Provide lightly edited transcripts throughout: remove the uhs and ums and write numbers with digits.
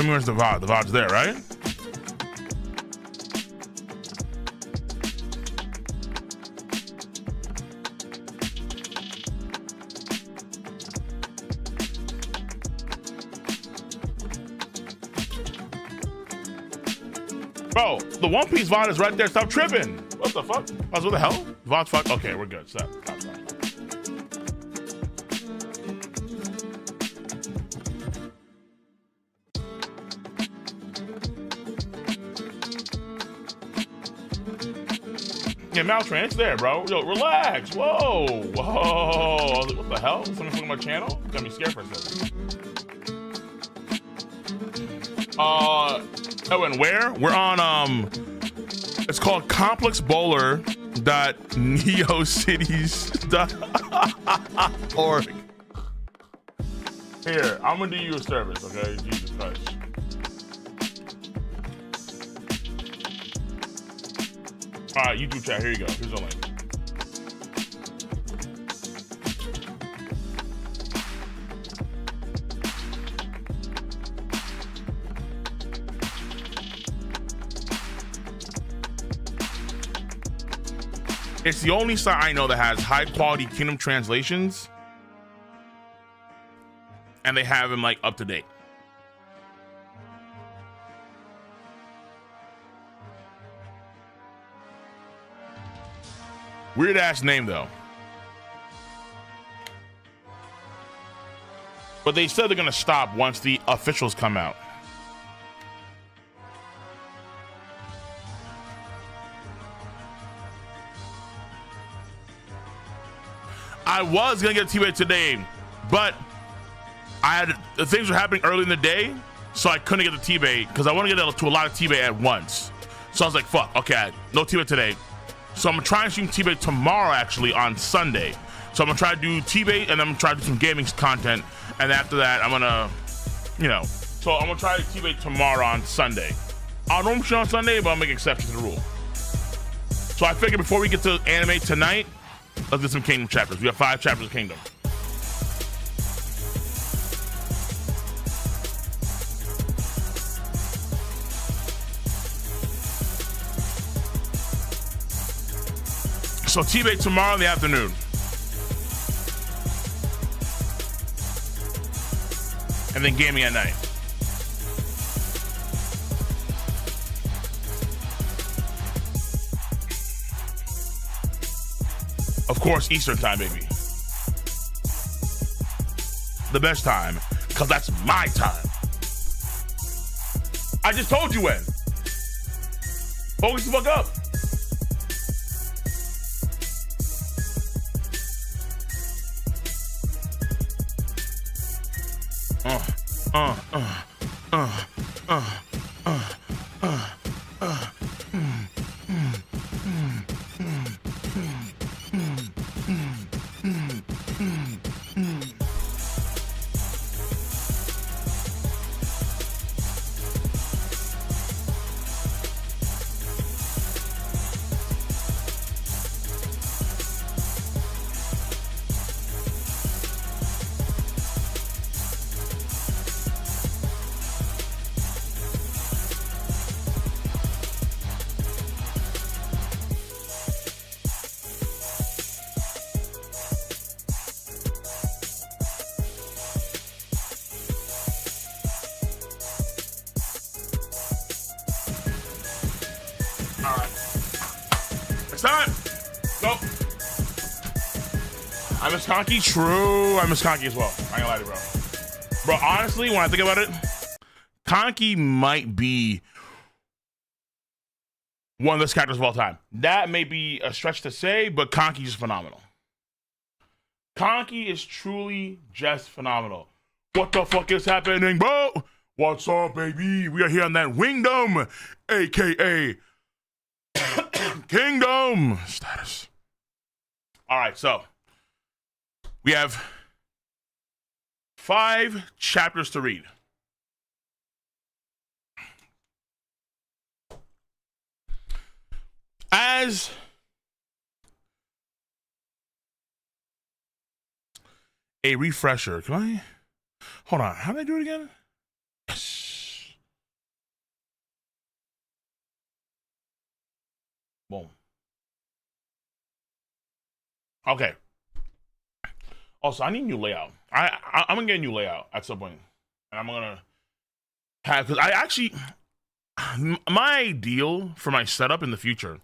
What do you mean where's the VOD? The VOD's there, right? Bro, the One Piece VOD is right there. Stop tripping. What the fuck? What the hell? VOD's fuck. Okay, we're good. Stop. Yeah, Maltrain, it's there, bro. Yo, relax. Whoa. What the hell? Someone fucking my channel? Got me scared for a second. Oh, and where? We're on it's called complexbowler.neocities.org. Here, I'm gonna do you a service, okay? Jesus Christ. All right, YouTube chat, here you go. Here's the link. It's the only site I know that has high quality Kingdom translations, and they have them like up to date. Weird ass name though. But they said they're gonna stop once the officials come out. I was gonna get a T-Bait today, but things were happening early in the day, so I couldn't get the T-Bait because I want to get to a lot of T-Bait at once. So I was like, fuck, okay, no T-Bait today. So I'm gonna try and stream T-Bait tomorrow, actually, on Sunday. So I'm gonna try to do T-Bait, and then I'm gonna try to do some gaming content, and after that, I'm gonna, so I'm gonna try to T-Bait tomorrow on Sunday. I don't show on Sunday, but I'll make exceptions to the rule. So I figured before we get to anime tonight, let's do some Kingdom chapters. We have 5 chapters of Kingdom. So T-Bait tomorrow in the afternoon. And then gaming at night. Of course, Eastern time, baby. The best time, because that's my time. I just told you when. Focus the fuck up. I miss Conky? True. I miss Conky as well. I ain't gonna lie to you, bro. Bro, honestly, when I think about it, Conky might be one of the best characters of all time. That may be a stretch to say, but Conky is phenomenal. Conky is truly just phenomenal. What the fuck is happening, bro? What's up, baby? We are here on that Wingdom, aka Kingdom status. All right, so we have 5 chapters to read. As a refresher, can I? Hold on, how did I do it again? Yes. Boom. Okay. Also, I need a new layout. I'm gonna get a new layout at some point, and I'm gonna have, because I actually, my ideal for my setup in the future,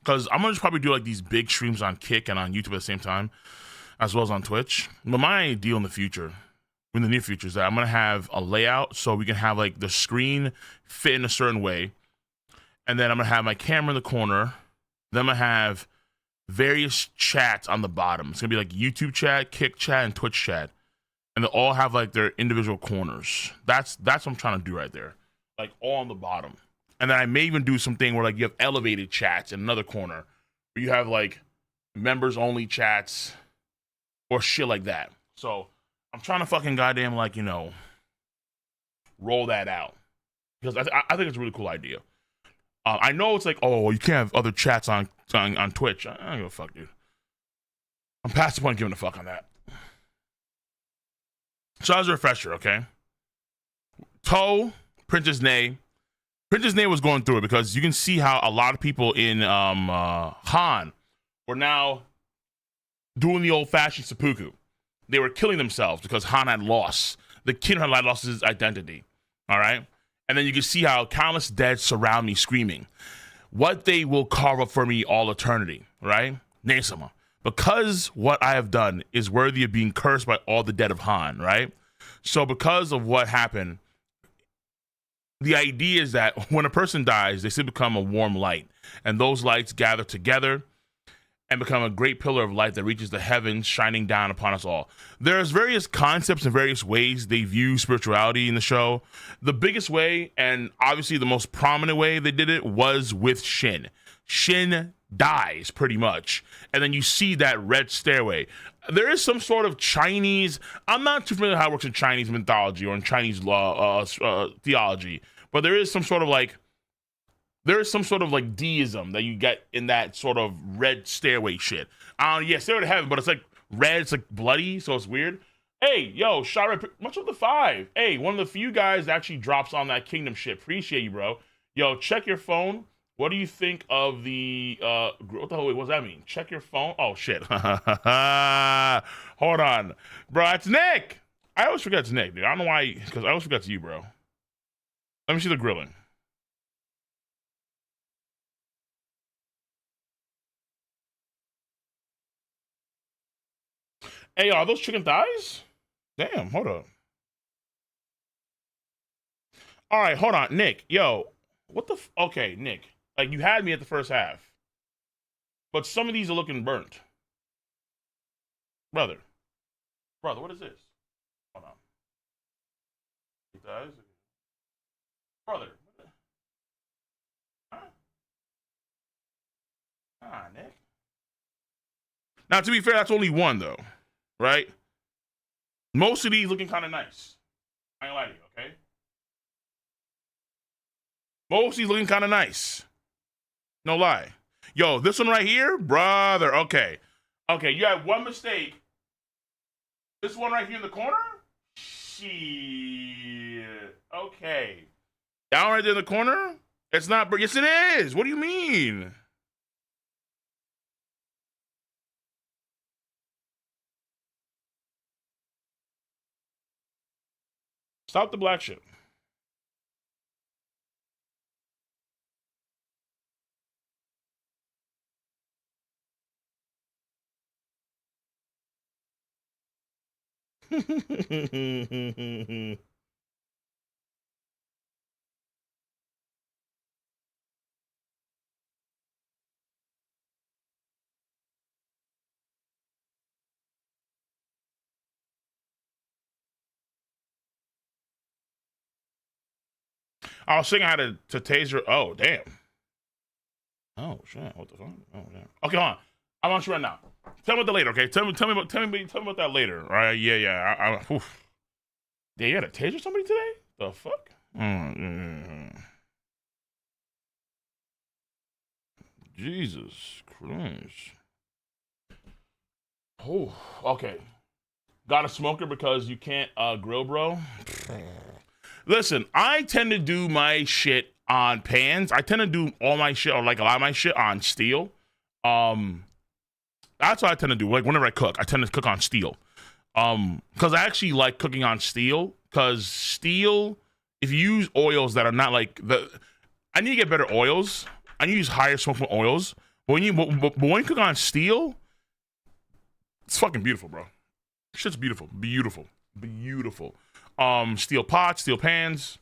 because I'm gonna just probably do like these big streams on Kick and on YouTube at the same time, as well as on Twitch. But my ideal in the future, in the near future, is that I'm gonna have a layout so we can have like the screen fit in a certain way, and then I'm gonna have my camera in the corner. Then I'm gonna have various chats on the bottom. It's gonna be like YouTube chat, Kick chat, and Twitch chat, and they all have like their individual corners. That's what I'm trying to do right there, like all on the bottom. And then I may even do something where like you have elevated chats in another corner, where you have like members only chats or shit like that. So I'm trying to fucking goddamn like, you know, roll that out, because I think it's a really cool idea. I know it's like, oh, you can't have other chats on Twitch. I don't give a fuck, dude. I'm past the point of giving a fuck on that. So as a refresher, okay? Toe, Princess Nay was going through it, because you can see how a lot of people in Han were now doing the old-fashioned seppuku. They were killing themselves because Han had lost. The kid had lost his identity, all right? And then you can see how countless dead surround me screaming, what they will carve up for me all eternity, right? Nesama. Because what I have done is worthy of being cursed by all the dead of Han, right? So because of what happened, the idea is that when a person dies, they still become a warm light. And those lights gather together and become a great pillar of light that reaches the heavens, shining down upon us all. There's various concepts and various ways they view spirituality in the show. The biggest way, and obviously the most prominent way they did it, was with Shin. Shin dies, pretty much. And then you see that red stairway. There is some sort of Chinese, I'm not too familiar with how it works in Chinese mythology or in Chinese law, theology, but there is some sort of like deism that you get in that sort of red stairway shit. Yeah, stairway to heaven, but it's like red, it's like bloody, so it's weird. Hey, yo, Shara, much of the 5. Hey, one of the few guys that actually drops on that kingdom shit. Appreciate you, bro. Yo, check your phone. What do you think of the, what the hell, wait, what does that mean? Check your phone? Oh, shit. Hold on. Bro, it's Nick. I always forget it's Nick, dude. I don't know why, because I always forget it's you, bro. Let me see the grilling. Hey, are those chicken thighs? Damn, hold up. All right, hold on. Nick, yo, what the okay, Nick. Like, you had me at the first half. But some of these are looking burnt. Brother, what is this? Hold on. Thighs? Brother. Huh? Ah, Nick. Now, to be fair, that's only one, though. Right? Most of these looking kind of nice. I ain't lie to you, okay? Most of these looking kind of nice. No lie. Yo, this one right here, brother, okay. Okay, you had one mistake. This one right here in the corner? Shit. Okay. Down right there in the corner? It's not, yes it is. What do you mean? Stop the black shit. I was thinking how to taser. Oh, damn. Oh, shit. What the fuck? Oh, damn. Okay, hold on. I want you right now. Tell me about that later, okay? Tell me about that later. All right? Yeah. Yeah, you had to taser somebody today? The fuck? Jesus Christ. Oh, okay. Got a smoker because you can't grill, bro? Listen, I tend to do my shit on pans. I tend to do all my shit, or like a lot of my shit, on steel. That's what I tend to do. Like whenever I cook, I tend to cook on steel. Because I actually like cooking on steel. Because steel, if you use oils that are not like I need to get better oils. I need to use higher smoke oils. But when you cook on steel, it's fucking beautiful, bro. Shit's beautiful, beautiful. Steel pots, steel pans.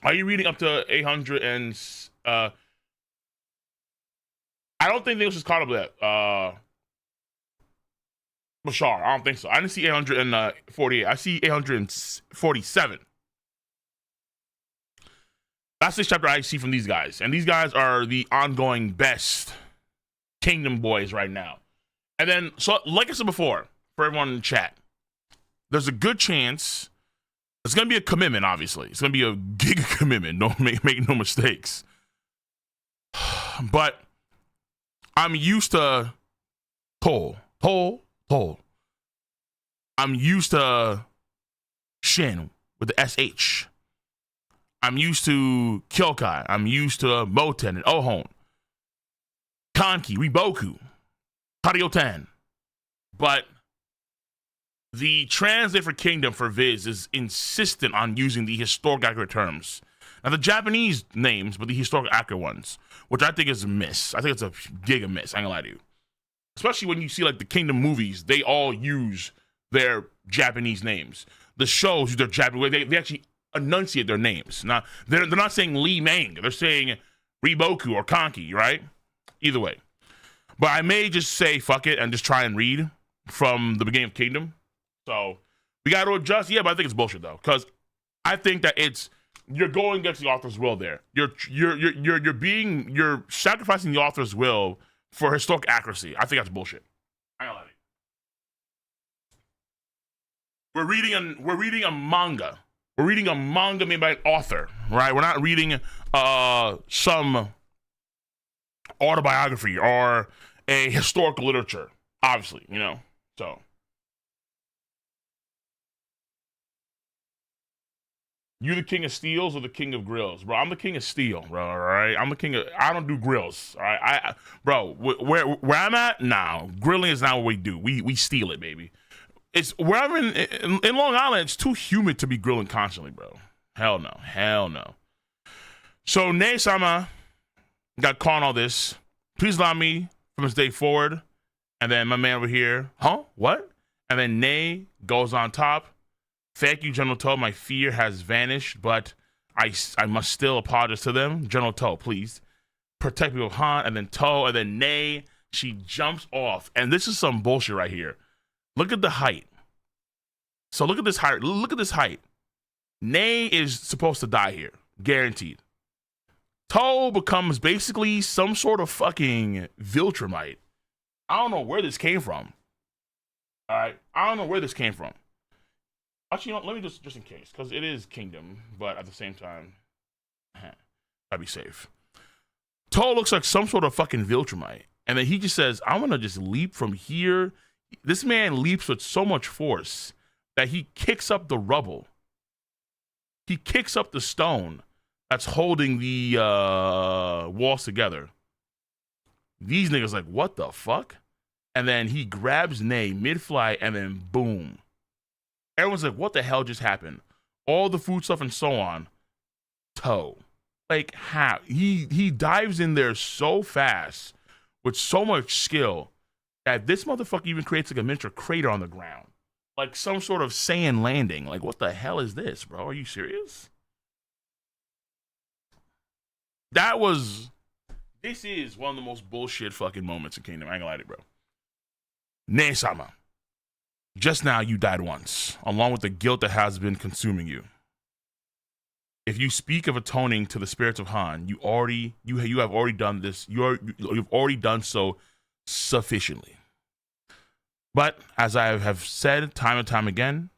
Are you reading up to 800 and I don't think this is caught up yet. Bashar, I don't think so. I didn't see 848. I see 847. That's the chapter I see from these guys. And these guys are the ongoing best Kingdom boys right now. And then, so like I said before, for everyone in chat, there's a good chance it's going to be a commitment, obviously. It's going to be a giga commitment. Don't make no mistakes. But I'm used to Toll. I'm used to Shin with the SH. I'm used to Kyokai. I'm used to Moten and Ohon. Kanki, Riboku, Karyoten. But the translate for Kingdom for Viz is insistent on using the historic accurate terms. Now the Japanese names, but the historic accurate ones, which I think is a miss. I think it's a giga miss. I ain't gonna lie to you. Especially when you see like the Kingdom movies, they all use their Japanese names. The shows use their Japanese, they actually enunciate their names. Now they're not saying Li Meng, they're saying Riboku or Kanki, right? Either way. But I may just say fuck it and just try and read from the beginning of Kingdom. So we got to adjust. Yeah, but I think it's bullshit though, because I think that you're going against the author's will there. You're sacrificing the author's will for historic accuracy. I think that's bullshit. I don't like it. We're reading a manga. We're reading a manga made by an author, right? We're not reading some autobiography or a historical literature, obviously, you know. So you the king of steels or the king of grills? Bro, I'm the king of steel, bro, all right? I'm the king of, I don't do grills, all right? Bro, where I'm at, no. Grilling is not what we do. We steal it, baby. It's where I'm in Long Island, it's too humid to be grilling constantly, bro. Hell no. So, Ne-sama got caught on all this. Please allow me from this day forward. And then my man over here, huh? What? And then Ne goes on top. Thank you, General Toe. My fear has vanished, but I must still apologize to them. General Toe, please protect me with Han. And then Toe, and then Ne. She jumps off. And this is some bullshit right here. Look at the height. So look at this height. Look at this height. Ne is supposed to die here. Guaranteed. Toe becomes basically some sort of fucking Viltrumite. I don't know where this came from. All right. I don't know where this came from. Actually, you know, let me just in case, because it is Kingdom, but at the same time, gotta be safe. Toe looks like some sort of fucking Viltrumite. And then he just says, I'm gonna just leap from here. This man leaps with so much force that he kicks up the rubble. He kicks up the stone that's holding the walls together. These niggas like, what the fuck? And then he grabs Ne mid-flight and then boom. Everyone's like, what the hell just happened? All the food stuff and so on. Toe. Like, how? He dives in there so fast with so much skill that this motherfucker even creates like a miniature crater on the ground. Like some sort of Saiyan landing. Like, what the hell is this, bro? Are you serious? This is one of the most bullshit fucking moments in Kingdom. I ain't gonna lie to you, bro. Ne-sama. Just now you died once, along with the guilt that has been consuming you. If you speak of atoning to the spirits of Han, you have already done this. You've already done so sufficiently. But as I have said time and time again,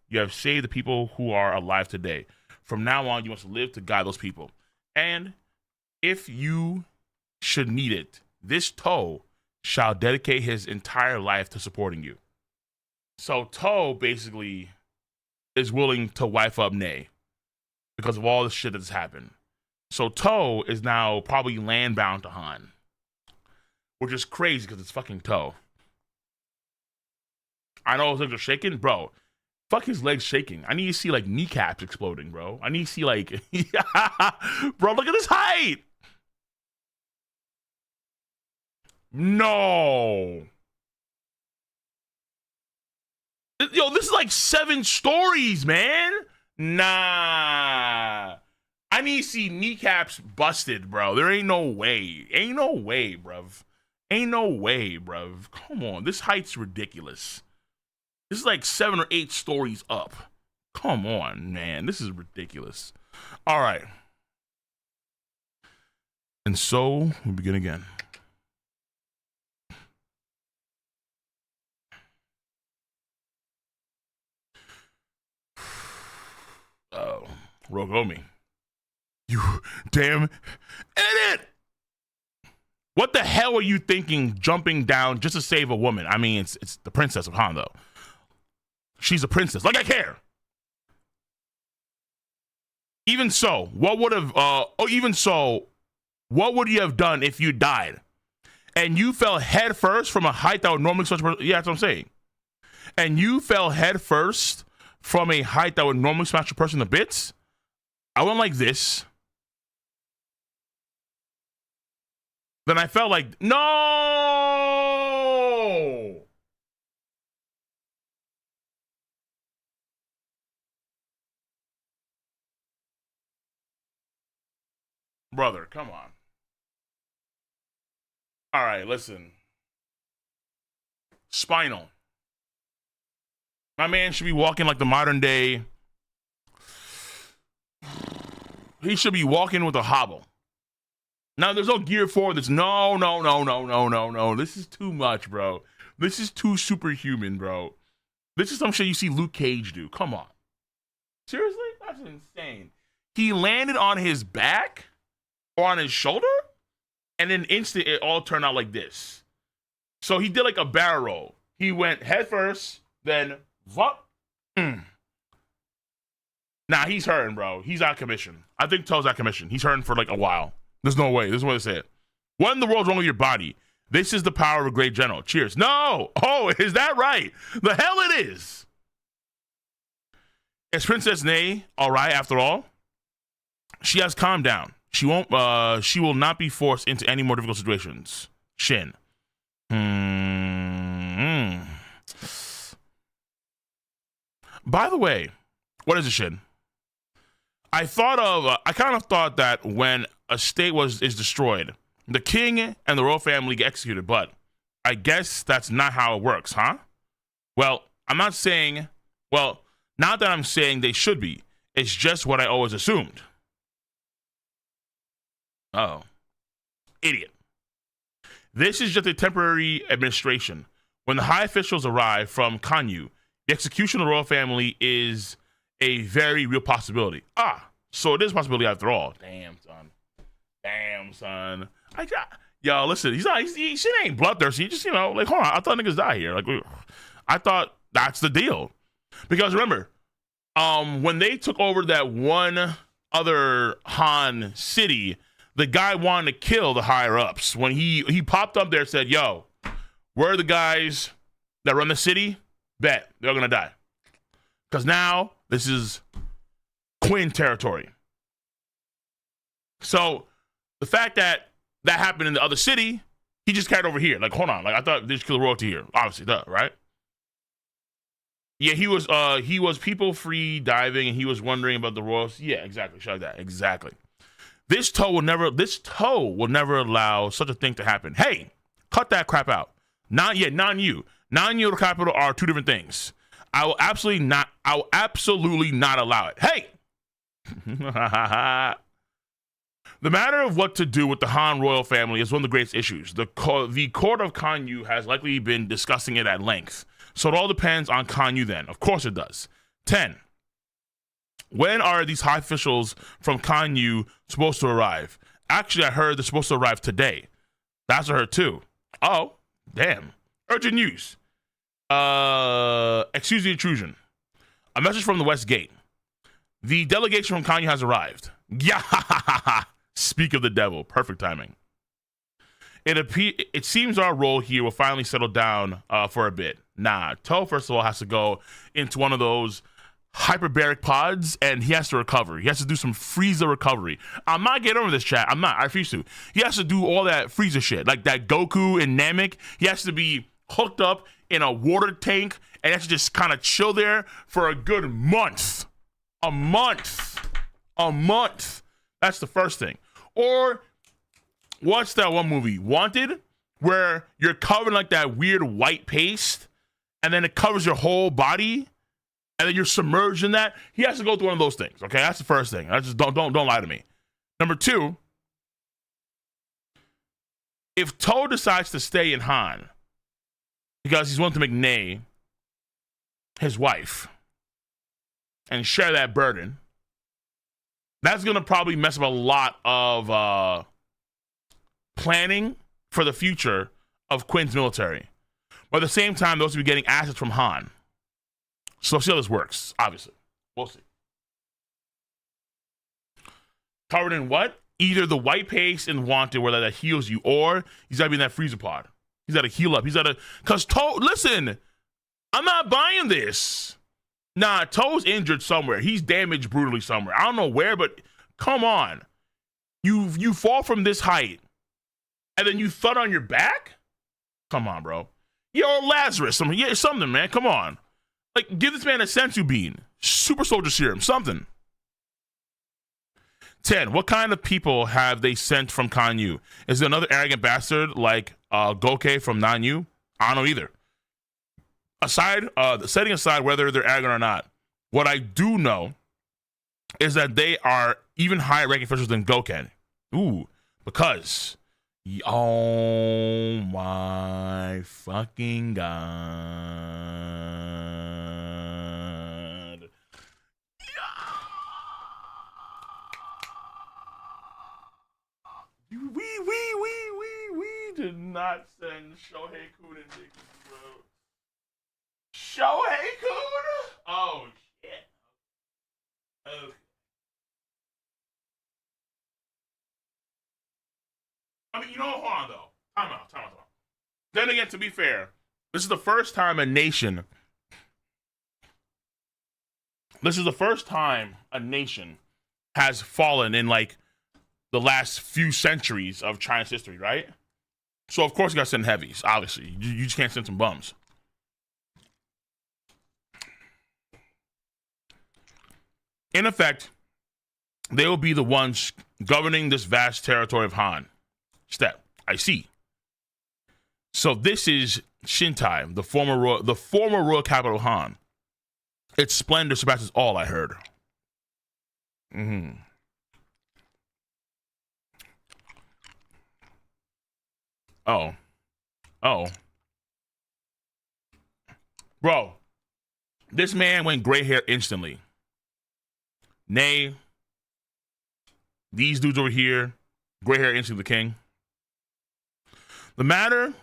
you have saved the people who are alive today. From now on, you must live to guide those people. And if you should need it, this Toe shall dedicate his entire life to supporting you. So Toe basically is willing to wife up Ne because of all the shit that's happened. So Toe is now probably land bound to Han, which is crazy because it's fucking Toe. I know his legs are shaking, bro. Fuck his legs shaking. I need to see like kneecaps exploding, bro. I need to see like, bro, look at this height. No. Yo, this is like 7 stories, man. Nah. I need to see kneecaps busted, bro. There ain't no way. Ain't no way, bruv. Ain't no way, bruv. Come on. This height's ridiculous. This is like 7 or 8 stories up. Come on, man. This is ridiculous. All right. And so we begin again. Oh, Rogomi. You damn idiot! What the hell are you thinking jumping down just to save a woman? I mean, it's the princess of Han, though. She's a princess. Like I care. Even so, what would you have done if you died? And you fell head first from a height that would normally yeah, that's what I'm saying. And you fell head first from a height that would normally smash a person to bits. I went like this. Then I felt like, no! Brother, come on. All right, listen. Spinal. My man should be walking like the modern day. He should be walking with a hobble. Now, there's no gear for this. No. This is too much, bro. This is too superhuman, bro. This is some shit you see Luke Cage do. Come on. Seriously? That's insane. He landed on his back or on his shoulder, and in an instant, it all turned out like this. So he did like a barrel roll. He went head first, then what? Nah, he's hurting, bro. He's out of commission. I think Toe's out of commission. He's hurting for like a while. There's no way. This is what I say it. What in the world's wrong with your body? This is the power of a great general. Cheers. No. Oh, is that right? The hell it is. Is Princess Nay all right after all? She has calmed down. She won't. She will not be forced into any more difficult situations. Shin. By the way, what is a Shin? I kind of thought that when a state is destroyed, the king and the royal family get executed, but I guess that's not how it works, huh? Well, not that I'm saying they should be. It's just what I always assumed. Oh. Idiot. This is just a temporary administration. When the high officials arrive from Kanyu, the execution of the royal family is a very real possibility. So it is a possibility after all. Damn, son. Yo, listen, she ain't bloodthirsty. He just, hold on, I thought niggas die here. Like, I thought that's the deal. Because remember, when they took over that one other Han city, the guy wanted to kill the higher ups. When he popped up there and said, yo, we're the guys that run the city, bet they're gonna die. Because now this is Quinn territory. So the fact that happened in the other city, he just carried over here. Like, hold on, like I thought they just killed the royalty here. Obviously, duh, right? Yeah, he was people free diving, and he was wondering about the royals. Yeah, exactly. Shut that. Exactly. This toe will never allow such a thing to happen. Hey, cut that crap out. Not yet, non-you. Non-you and capital are two different things. I will absolutely not allow it. Hey! The matter of what to do with the Han royal family is one of the greatest issues. The court of Kanyu has likely been discussing it at length. So it all depends on Kanyu then. Of course it does. 10. When are these high officials from Kanyu supposed to arrive? Actually, I heard they're supposed to arrive today. That's what I heard too. Oh, damn. Urgent news. Excuse the intrusion. A message from the West Gate. The delegation from Kanyu has arrived. Yeah, Speak of the devil. Perfect timing. It seems our role here will finally settle down for a bit. Nah, Toe, first of all, has to go into one of those hyperbaric pods, and he has to recover. He has to do some Frieza recovery. I'm not getting over this, chat. I'm not. I refuse to. He has to do all that Frieza shit, like that Goku and Namek. He has to be hooked up in a water tank, and he has to just kind of chill there for a good month. A month. That's the first thing. Or watch that one movie, Wanted, where you're covered in like that weird white paste, and then it covers your whole body, and then you're submerged in that. He has to go through one of those things. Okay, that's the first thing. I just don't lie to me. Number two, if Toe decides to stay in Han because he's willing to make Nay his wife and share that burden, that's gonna probably mess up a lot of planning for the future of Quinn's military. But at the same time, those will be getting assets from Han. So see how this works, obviously. We'll see. Covered in what? Either the white paste in Wanted where that heals you, or he's got to be in that freezer pod. He's got to heal up. He's got to... Because Toe... Listen, I'm not buying this. Nah, Toe's injured somewhere. He's damaged brutally somewhere. I don't know where, but come on. You fall from this height, and then you thud on your back? Come on, bro. Yo, Lazarus, something, man. Come on. Like, give this man a sensu bean. Super soldier serum, something. 10. What kind of people have they sent from Kanyu? Is it another arrogant bastard like Goke from Nanyu? I don't know either. Setting aside whether they're arrogant or not, what I do know is that they are even higher ranking officials than Goken. Ooh, because... Oh my fucking god. We did not send Shohei Kun and Dick, bro. Shohei Kun? Oh shit. Okay. I mean, you know, hold on, though. Time out. Then again, to be fair, this is the first time a nation has fallen in, like, the last few centuries of China's history, right? So, of course, you got to send heavies, obviously. You just can't send some bums. In effect, they will be the ones governing this vast territory of Han. Step. I see. So this is Shintai, the former royal capital of Han. Its splendor surpasses all I heard. Oh. Bro, this man went gray hair instantly. Nay, these dudes over here, gray hair instantly, the king. The matter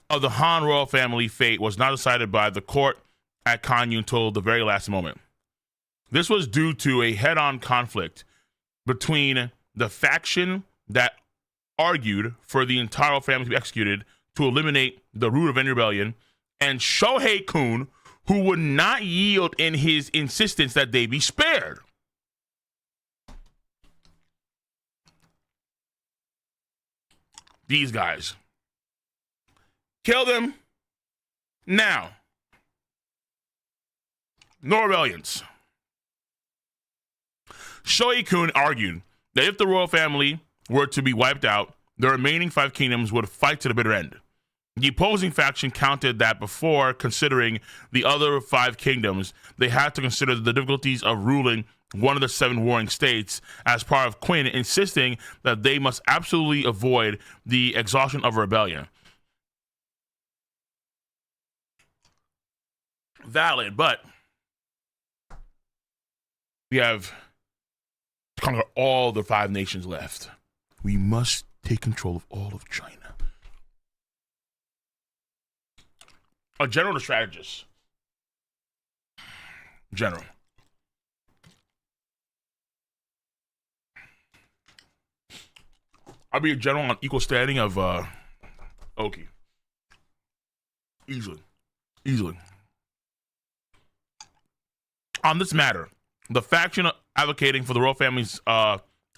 of the Han royal family fate was not decided by the court at Kanyu until the very last moment. This was due to a head-on conflict between the faction that argued for the entire family to be executed to eliminate the root of any rebellion, and Shohei Kun, who would not yield in his insistence that they be spared. These guys. Kill them now. No rebellions. Shohei Kun argued that if the royal family were to be wiped out, the remaining 5 kingdoms would fight to the bitter end. The opposing faction countered that before considering the other 5 kingdoms, they had to consider the difficulties of ruling one of the 7 warring states as part of Quinn, insisting that they must absolutely avoid the exhaustion of a rebellion. Valid, but we have to conquer all the 5 nations left. We must take control of all of China. A general, the strategist. General. I'll be a general on equal standing of Ouki. Easily. On this matter, the faction advocating for the royal family's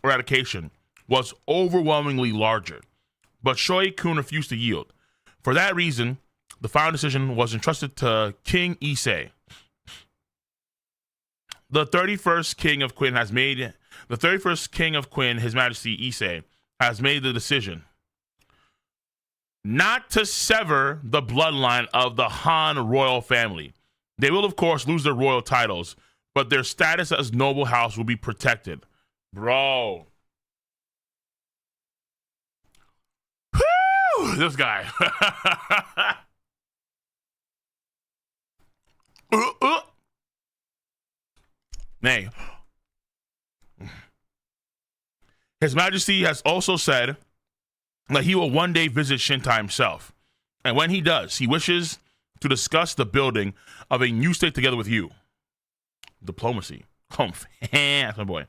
eradication was overwhelmingly larger, but Shoei Kun refused to yield. For that reason, the final decision was entrusted to King Issei. The 31st King of Qin, His Majesty Issei, has made the decision not to sever the bloodline of the Han royal family. They will, of course, lose their royal titles, but their status as noble house will be protected. Bro. Whew, this guy. Nay. His Majesty has also said that he will one day visit Shintai himself. And when he does, he wishes to discuss the building of a new state together with you. Diplomacy. Oh, that's my boy.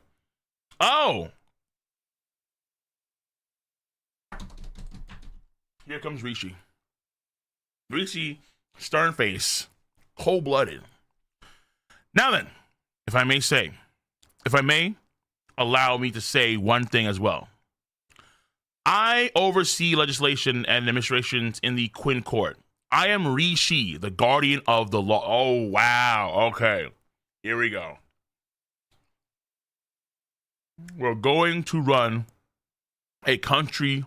Oh! Here comes Rishi. Rishi, stern face, cold-blooded. Now then, if I may allow me to say one thing as well. I oversee legislation and administrations in the Qin court. I am Rishi, the guardian of the law. Oh, wow. Okay. Here we go. We're going to run a country,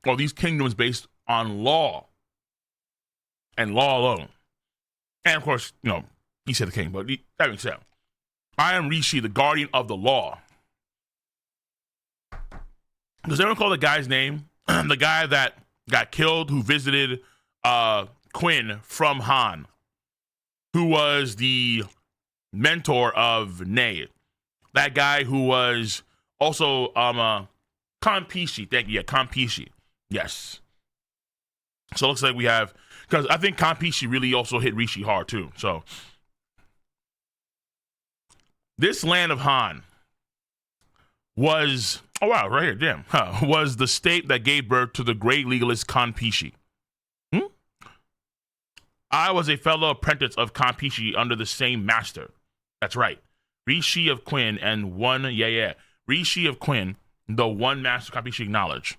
or these kingdoms, based on law and law alone. And of course, he said the king, but that being said, I am Rishi, the guardian of the law. Does anyone call the guy's name? The guy that got killed, who visited Qin from Han, who was the mentor of Ney. That guy who was also Kanpishi. Thank you. Yeah, Kanpishi. Yes. So it looks like we have, because I think Kanpishi really also hit Rishi hard too. So this land of Han was, oh wow, right here, damn, was the state that gave birth to the great legalist Kanpishi. I was a fellow apprentice of Kanpishi under the same master. That's right. Rishi of Qin and Rishi of Qin, the one master Kanpishi acknowledged.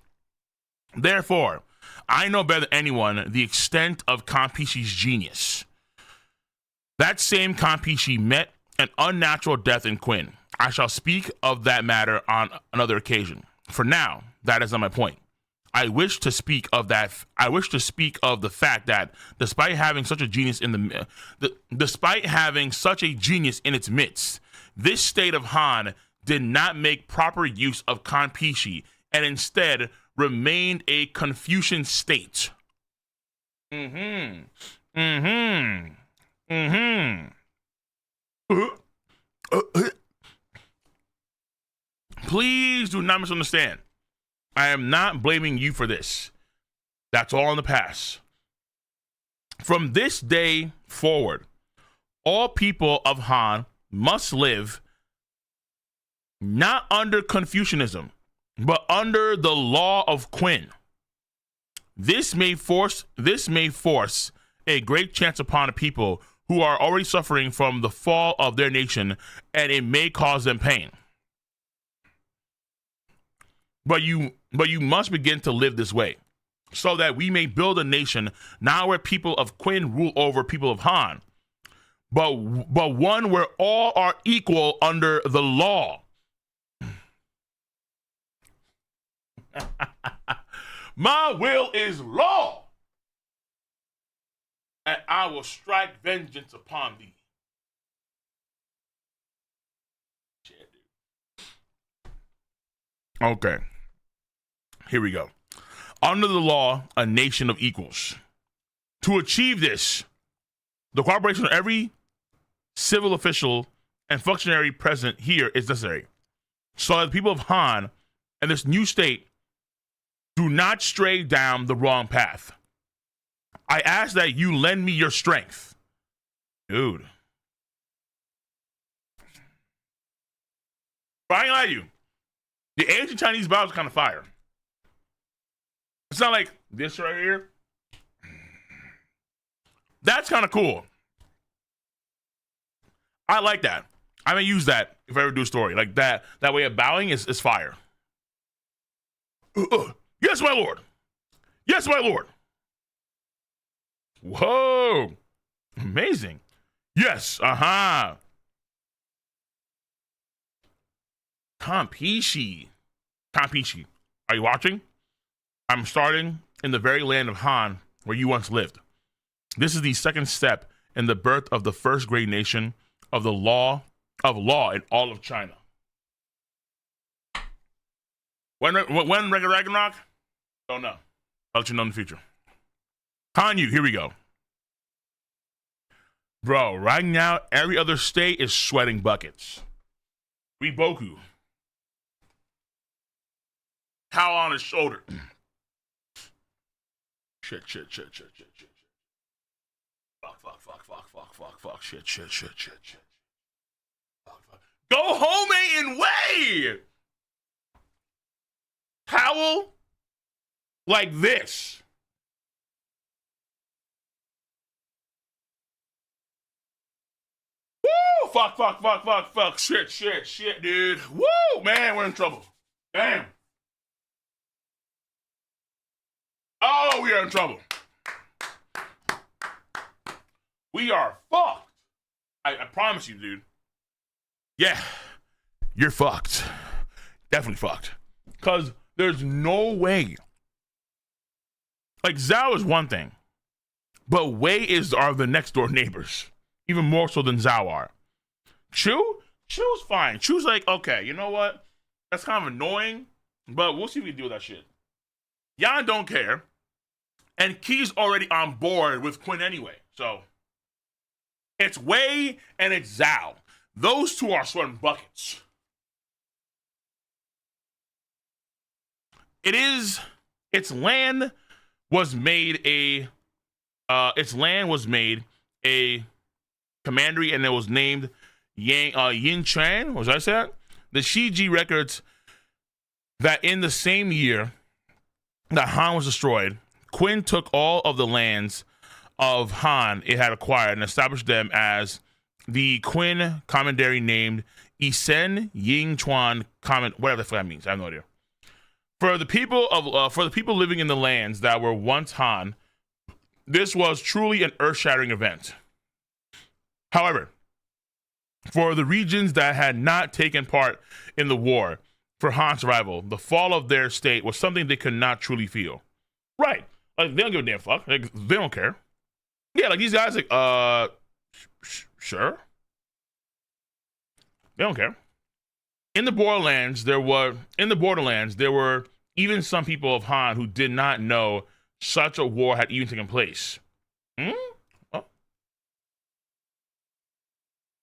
Therefore, I know better than anyone the extent of Kanpishi's genius. That same Kanpishi met an unnatural death in Qin. I shall speak of that matter on another occasion. For now, that is not my point. I wish to speak of the fact that despite having such a genius in its midst, this state of Han did not make proper use of Kanpishi and instead remained a Confucian state. Please do not misunderstand. I am not blaming you for this. That's all in the past. From this day forward, all people of Han must live not under Confucianism, but under the law of Qin. This may force a great chance upon a people who are already suffering from the fall of their nation, and it may cause them pain. But you must begin to live this way, so that we may build a nation not where people of Qin rule over people of Han, but one where all are equal under the law. My will is law, and I will strike vengeance upon thee. Okay. Here we go. Under the law, a nation of equals. To achieve this, the cooperation of every civil official and functionary present here is necessary, so that the people of Han and this new state do not stray down the wrong path. I ask that you lend me your strength. Dude. But I ain't gonna lie to you. The ancient Chinese Bible is kind of fire. It's not like this right here. That's kind of cool. I like that. I may use that if I ever do a story like that. That way of bowing is fire. Yes, my lord. Yes, my lord. Whoa. Amazing. Yes. Kampishi. Kampishi. Are you watching? I'm starting in the very land of Han where you once lived. This is the second step in the birth of the first great nation of the law in all of China. When Ragnarok? Don't know. I'll let you know in the future. Hanyu, here we go. Bro, right now, every other state is sweating buckets. Riboku. Cow on his shoulder. Shit. Fuck. Shit. Fuck. Go home and way! Howl like this. Woo! Fuck. Shit, dude. Woo! Man, we're in trouble. Damn. Oh, we are in trouble. We are fucked. I promise you, dude. Yeah, you're fucked. Definitely fucked. Because there's no way. Like, Zhao is one thing, but Wei are the next door neighbors. Even more so than Zhao are. Chu's fine. Chu's like, okay, you know what? That's kind of annoying, but we'll see if we can deal with that shit. Yan don't care. And Key's already on board with Quinn anyway. So, it's Wei and it's Zhao. Those two are sweating buckets. Its land was made a commandery, and it was named Yin Chuan. Was I say that? The Shiji records that in the same year that Han was destroyed, Quinn took all of the lands of Han it had acquired and established them as the Quinn commandery named Isen Ying Chuan whatever the fuck that means. I have no idea. For the people living in the lands that were once Han, this was truly an earth-shattering event. However, for the regions that had not taken part in the war for Han's survival, the fall of their state was something they could not truly feel. Right. Like, they don't give a damn fuck. Like, they don't care. Yeah, like, these guys, like, sure. They don't care. In the Borderlands, there were even some people of Han who did not know such a war had even taken place. Oh.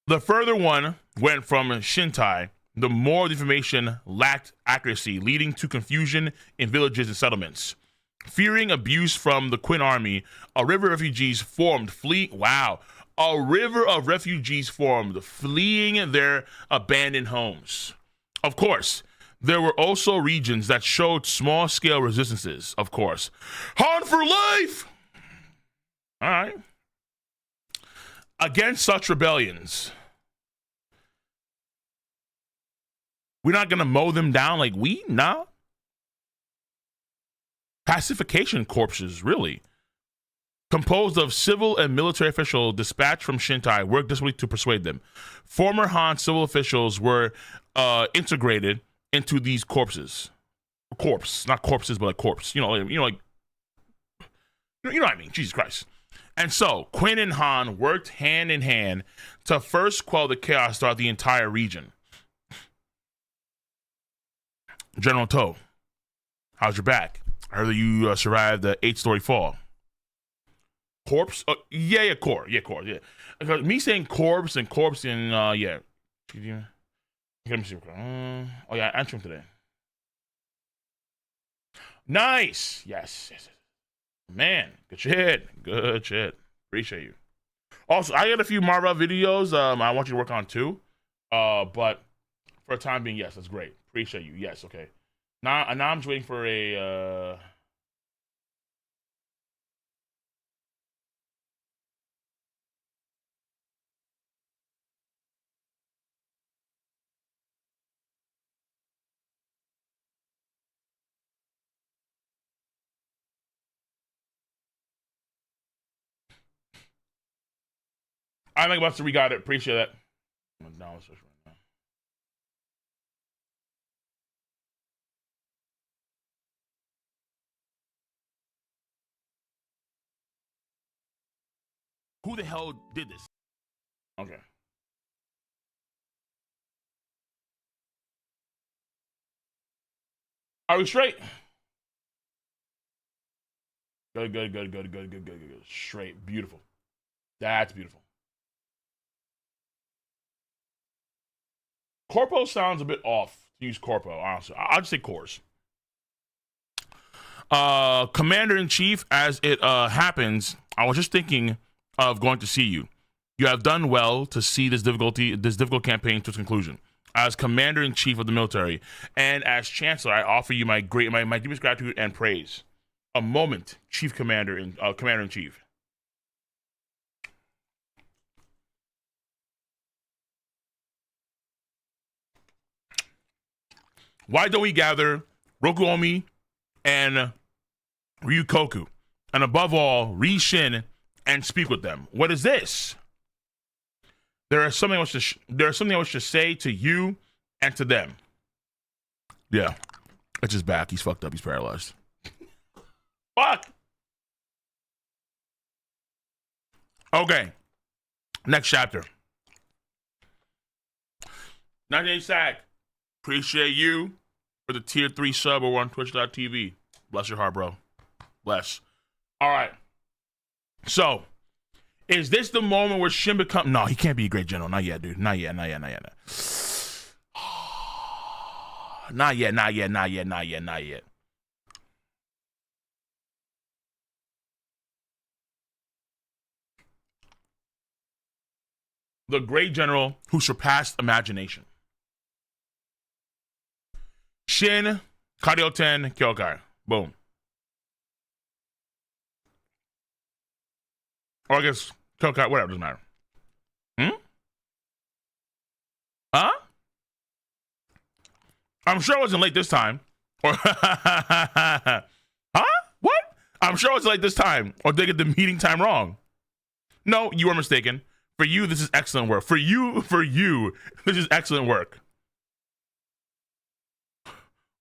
The further one went from Shintai, the more the information lacked accuracy, leading to confusion in villages and settlements. Fearing abuse from the Quinn army, a river of refugees formed, fleeing their abandoned homes. Of course, there were also regions that showed small-scale resistances, of course. Han for life! All right. Against such rebellions, we're not going to mow them down like we? Nah. Pacification corpses, really. Composed of civil and military officials dispatched from Shintai, worked desperately to persuade them. Former Han civil officials were integrated into these corpses. Corpse, not corpses, but like corpse. You know what I mean? Jesus Christ. And so, Quinn and Han worked hand in hand to first quell the chaos throughout the entire region. General To, how's your back? I heard that you survived the 8-story fall. Corpse? Yeah, corpse. Yeah. Me saying corpse and yeah. Let me see. Oh, yeah, I answered him today. Nice. Yes. Man, good shit. Appreciate you. Also, I got a few Marvel videos I want you to work on too. But for the time being, yes, that's great. Appreciate you. Yes, okay. Now I'm just waiting for a I think about to we got it. Appreciate that. Who the hell did this? Okay. Are we straight? Good. Straight. Beautiful. That's beautiful. Corpo sounds a bit off to use Corpo, honestly. I'll just say Cores. Commander-in-Chief, as it happens, I was just thinking of going to see you. You have done well to see this difficult campaign to its conclusion. As Commander-in-Chief of the military and as Chancellor, I offer you my deepest gratitude and praise. A moment, Commander-in-Chief. Why don't we gather Rokuomi and Ryukoku, and above all, Shin, and speak with them? What is this? There is something I wish to say to you and to them. Yeah, it's his back. He's fucked up. He's paralyzed. Fuck. Okay. Next chapter. 98 Sack. Appreciate you for the tier 3 sub over on twitch.tv. Bless your heart, bro. Bless. All right. So, is this the moment where Shin becomes... No, he can't be a great general. Not yet, dude. Not yet. Not yet. The great general who surpassed imagination. Shin, Karyoten, Kyokai. Boom. Or I guess Kyokai, whatever, doesn't matter. Huh? I'm sure I wasn't late this time. Or huh? What? I'm sure I was late this time. Or did I get the meeting time wrong? No, you were mistaken. For you, this is excellent work. For you, this is excellent work.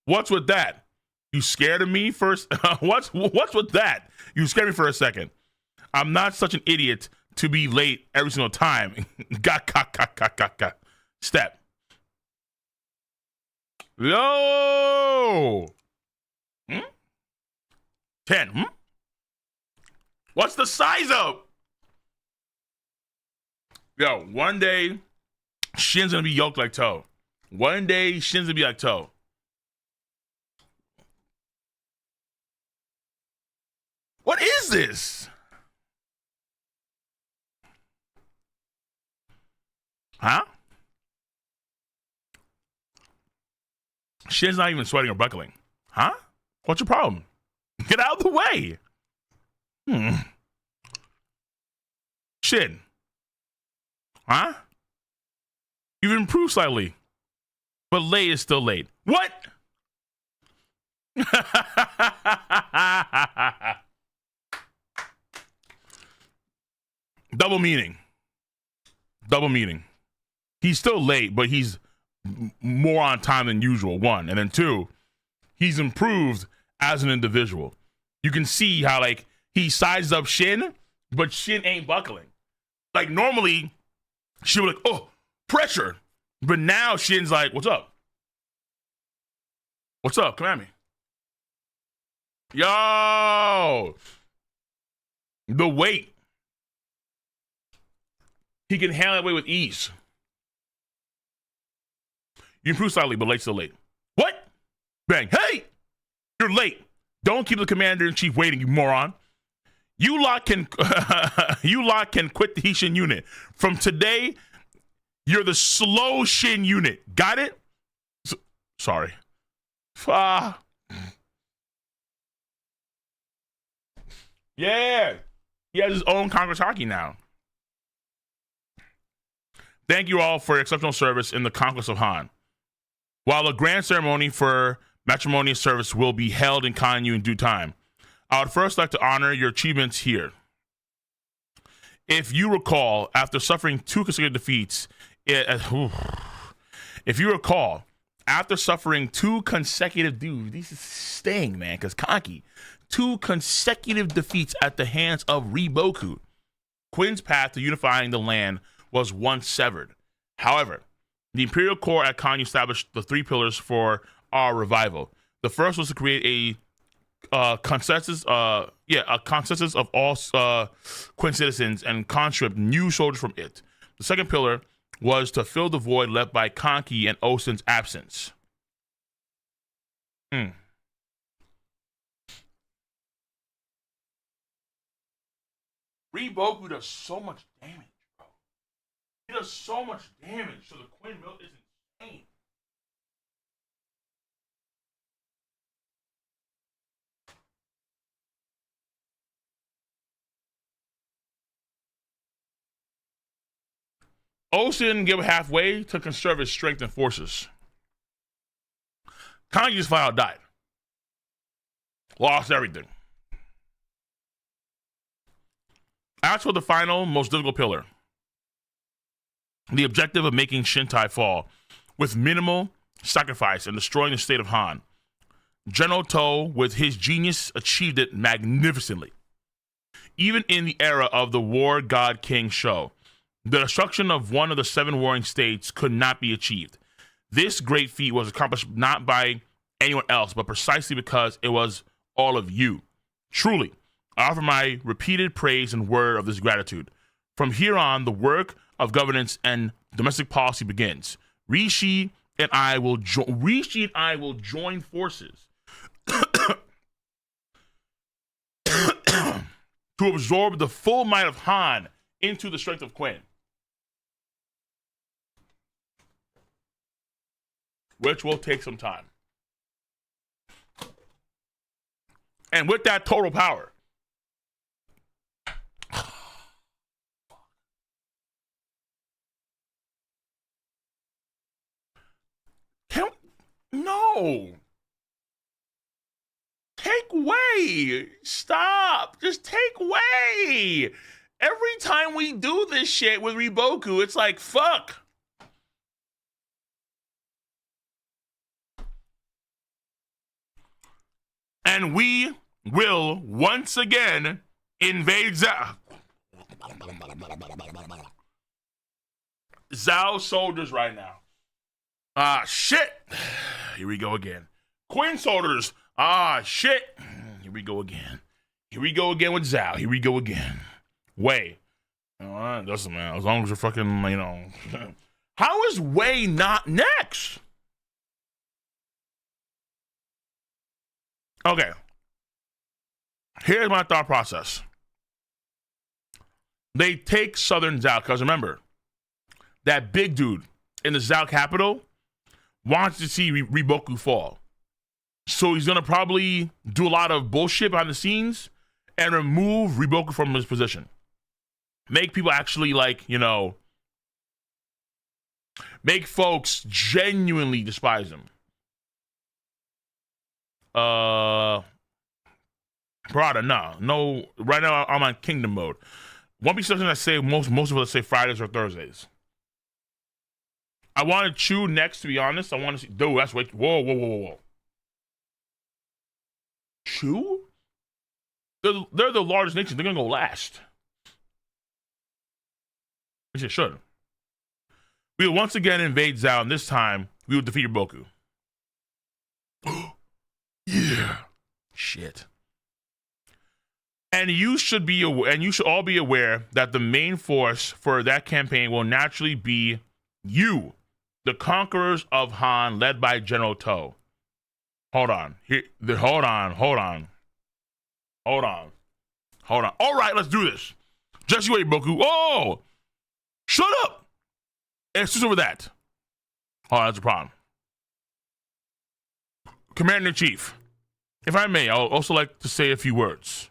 What's with that? You scared of me first? What's with that? You scared me for a second. I'm not such an idiot to be late every single time. Step. Yo! 10. What's the size up? Yo, one day, Shin's gonna be yoked like Toe. One day, Shin's gonna be like Toe. What is this? Huh? Shin's not even sweating or buckling. Huh? What's your problem? Get out of the way. Shin. Huh? You've improved slightly. But late is still late. What? Double meaning. He's still late, but he's more on time than usual, one. And then two, he's improved as an individual. You can see how, like, he sizes up Shin, but Shin ain't buckling. Like, normally, she would like, oh, pressure. But now Shin's like, what's up? What's up? Come at me. Yo! The weight. He can handle that weight with ease. You improve slightly, but late still late. What? Bang. Hey! You're late. Don't keep the commander-in-chief waiting, you moron. You lot can quit the Shin unit. From today, you're the slow Shin unit. Got it? Sorry. Yeah. He has his own Congress hockey now. Thank you all for your exceptional service in the conquest of Han. While a grand ceremony for matrimonial service will be held in Kanyu in due time, I would first like to honor your achievements here. If you recall, after suffering two consecutive defeats, if you recall, after suffering two consecutive, dude, this is staying, man, because Kanki, two consecutive defeats at the hands of Riboku, Quinn's path to unifying the land was once severed. However, the Imperial Core at Kanyu established the three pillars for our revival. The first was to create a consensus of all Quinn citizens and conscript new soldiers from it. The second pillar was to fill the void left by Kanki and Osen's absence. Riboku does so much damage, bro. He does so much damage, so the Quinn build is insane. Osen give halfway to conserve his strength and forces. Kangi just flat out died. Lost everything. As for the final, most difficult pillar, the objective of making Shintai fall with minimal sacrifice and destroying the state of Han. General To, with his genius, achieved it magnificently. Even in the era of the War God King show, the destruction of one of the seven warring states could not be achieved. This great feat was accomplished not by anyone else, but precisely because it was all of you. Truly, I offer my repeated praise and word of this gratitude. From here on, the work of governance and domestic policy begins. Rishi and I will join forces to absorb the full might of Han into the strength of Quinn, which will take some time. And with that total power, no. Take way. Stop. Just take way. Every time we do this shit with Riboku, it's like, fuck. And we will once again invade Zhao. Zhao soldiers right now. Ah, shit. Here we go again. Quinn soldiers. Ah, shit. Here we go again. Here we go again with Zhao. Here we go again. Wei. All right, doesn't matter. As long as you're fucking, How is Wei not next? Okay. Here's my thought process. They take Southern Zhao, because remember, that big dude in the Zhao capital wants to see Riboku fall. So he's going to probably do a lot of bullshit behind the scenes and remove Riboku from his position. Make people actually make folks genuinely despise him. Prada, no. Right now I'm on kingdom mode. Won't be something I say most of us say Fridays or Thursdays. I want to chew next, to be honest. I want to see. Dude, that's way. Whoa. Chew? They're the largest nation. They're gonna go last. Which it should. We will once again invade Zhao, and this time we will defeat Riboku. Yeah. Shit. And you should all be aware that the main force for that campaign will naturally be you, the conquerors of Han, led by General To. Hold on. Hold on. All right, let's do this. Just you wait, Riboku. Oh! Shut up! It's just over that. Oh, that's a problem. Commander-in-Chief, if I may, I would also like to say a few words.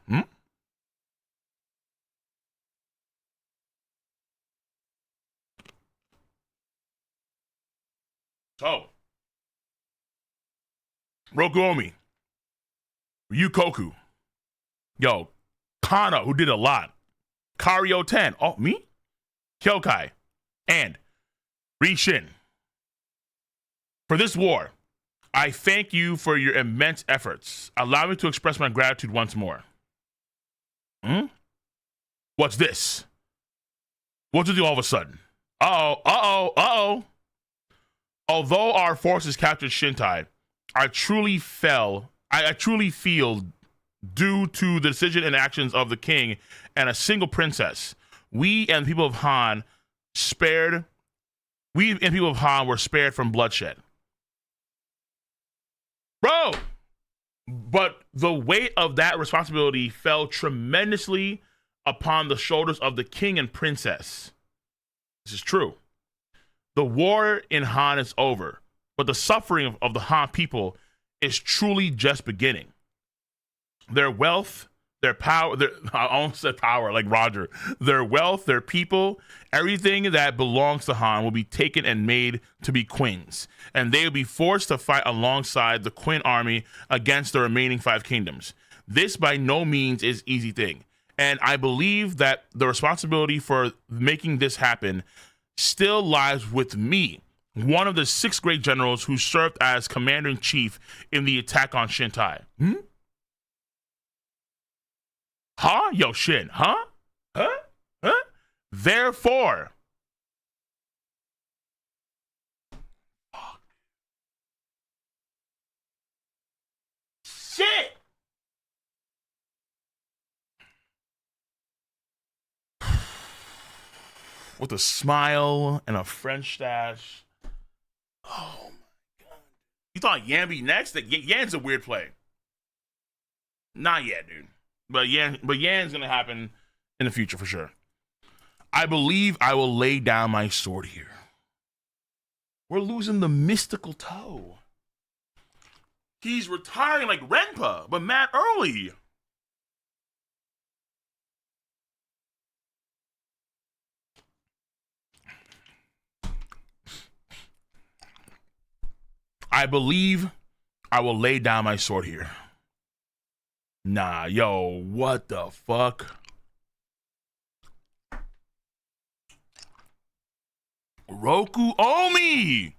So, Rokuomi, Ryukoku, Kana, who did a lot, Kario 10. Oh, me? Kyokai. And Shin. For this war, I thank you for your immense efforts. Allow me to express my gratitude once more. What's this? What's it do all of a sudden? Uh-oh. Although our forces captured Shintai, I truly feel, due to the decision and actions of the king and a single princess, we and the people of Han were spared from bloodshed. Bro! But the weight of that responsibility fell tremendously upon the shoulders of the king and princess. This is true. The war in Han is over, but the suffering of the Han people is truly just beginning. Their wealth, their power, I almost said power like Roger. Their wealth, their people, everything that belongs to Han will be taken and made to be Quin's. And they will be forced to fight alongside the Quin army against the remaining 5 kingdoms. This by no means is an easy thing. And I believe that the responsibility for making this happen still lies with me, one of the 6 great generals who served as commander-in-chief in the attack on Shintai. Huh? Yo, Shin, huh? Therefore, shit! With a smile and a French stash. Oh my god. You thought Yan be next? Yan's a weird play. Not yet, dude. But Yan's gonna happen in the future for sure. I believe I will lay down my sword here. We're losing the mystical toe. He's retiring like Renpa, but mad early. I believe I will lay down my sword here. Nah, yo, what the fuck? Roku Omi!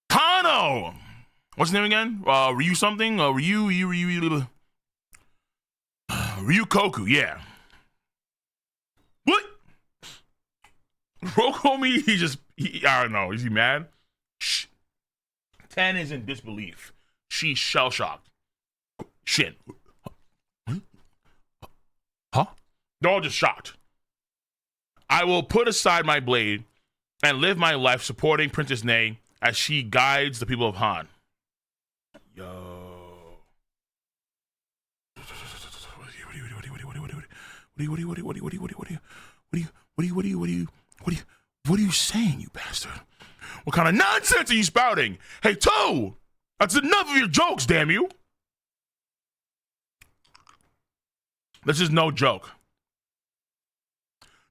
Kano! What's his name again? Ryu something? Ryu Koku, yeah. What? Roku Omi, I don't know, is he mad? Shh. 10 is in disbelief. She's shell-shocked. Shin. Huh? They're all just shocked. I will put aside my blade and live my life supporting Princess Nei as she guides the people of Han. Yo. What are you saying, you bastard? What kind of nonsense are you spouting? Hey, Toe! That's enough of your jokes, damn you! This is no joke.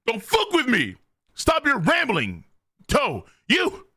Don't fuck with me! Stop your rambling! Toe, you!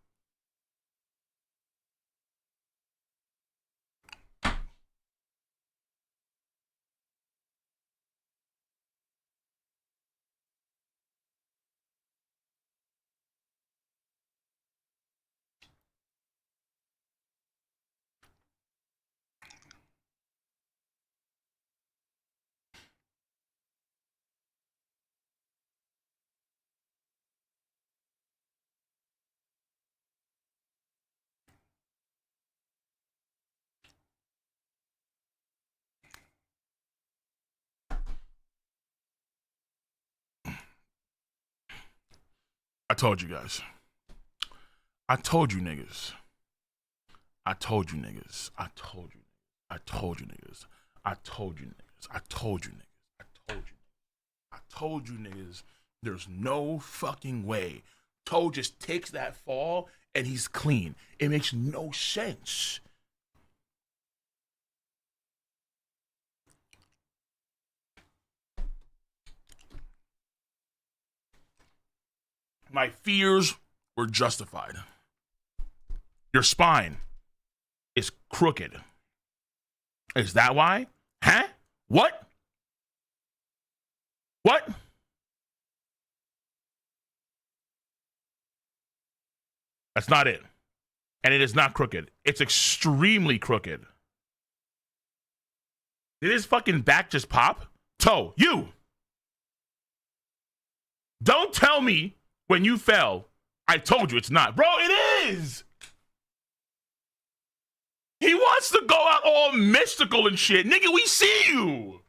I told you guys. I told you niggas. I told you niggas. I told you. I told you niggas. I told you niggas. I told you niggas. I told you. I told you niggas. There's no fucking way. Toe just takes that fall and he's clean. It makes no sense. My fears were justified. Your spine is crooked. Is that why? Huh? What? What? That's not it. And it is not crooked. It's extremely crooked. Did his fucking back just pop? Toe, you! Don't tell me when you fell, I told you it's not. Bro, it is! He wants to go out all mystical and shit. Nigga, we see you!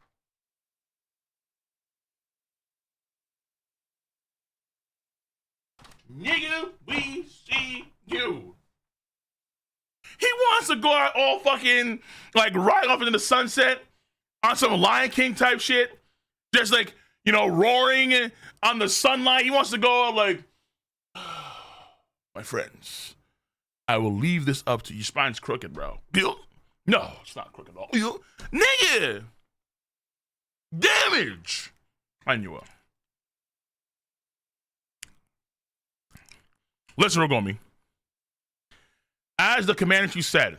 Nigga, we see you. He wants to go out all fucking, like, right off into the sunset on some Lion King type shit. Just like, you know, roaring on the sunlight. He wants to go out like, my friends, I will leave this up to you. Your spine's crooked, bro. No, it's not crooked at all. Nigga! Damage! I knew it. Listen, Rogomi. As the commander-in-chief said,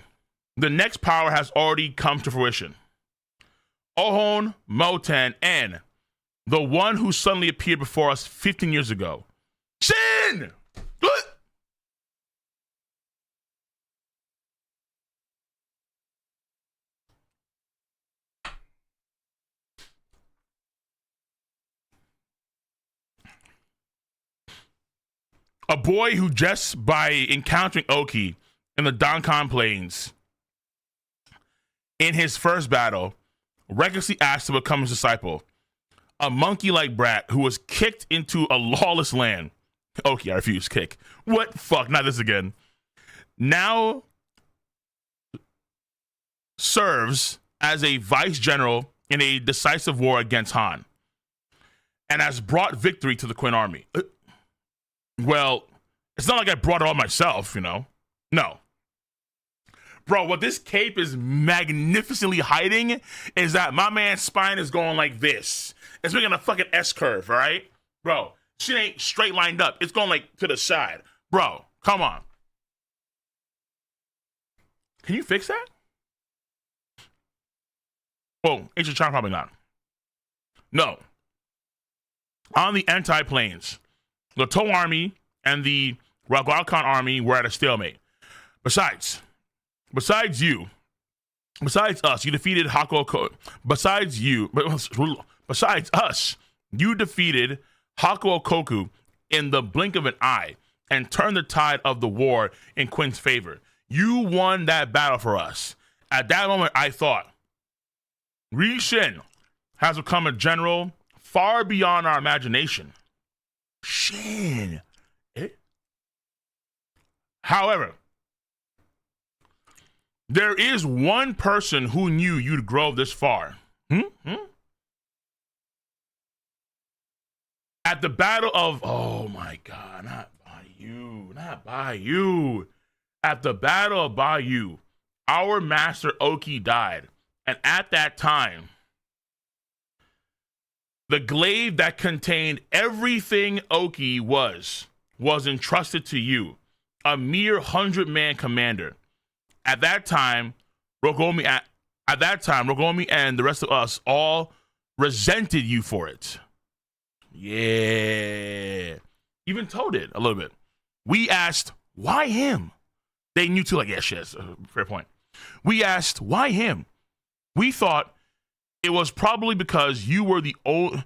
the next power has already come to fruition. Ohon, Moten, and the one who suddenly appeared before us 15 years ago. Shin! A boy who just by encountering Ouki in the Donkan Plains in his first battle, recklessly asked to become his disciple. A monkey-like brat who was kicked into a lawless land. Ouki, I refuse, kick. What? Fuck, not this again. Now serves as a vice general in a decisive war against Han and has brought victory to the Quinn army. Well, it's not like I brought it all myself, you know? No. Bro, what this cape is magnificently hiding is that my man's spine is going like this. It's making a fucking S-curve, all right? Bro, shit ain't straight lined up. It's going like to the side. Bro, come on. Can you fix that? Oh, ancient China, probably not. No. On the anti-planes, the Toe army and the Raguakan army were at a stalemate. Besides us, you defeated Besides us, you defeated Hakuokoku in the blink of an eye and turned the tide of the war in Quinn's favor. You won that battle for us. At that moment, I thought, Shin has become a general far beyond our imagination. Shin. However, there is one person who knew you'd grow this far. At the battle of, oh my God, not by you. At the battle of Bayou, our master Ouki died. And at that time, the glaive that contained everything Ouki was entrusted to you, a mere 100-man commander. At that time, Rogomi and the rest of us all resented you for it. Yeah. Even told it a little bit. We asked, why him? They knew too, like, yeah, shit, that's a fair point. We asked, why him? We thought it was probably because you were the only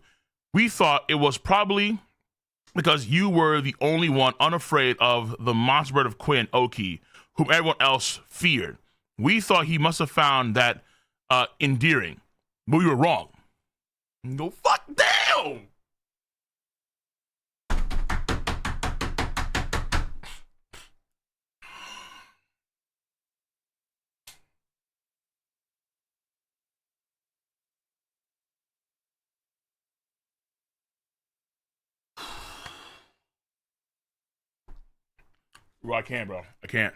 one unafraid of the monster bird of Quinn, Ouki, whom everyone else feared. We thought he must have found that endearing, but we were wrong. No, fuck, damn! Bro, I can't, bro. I can't.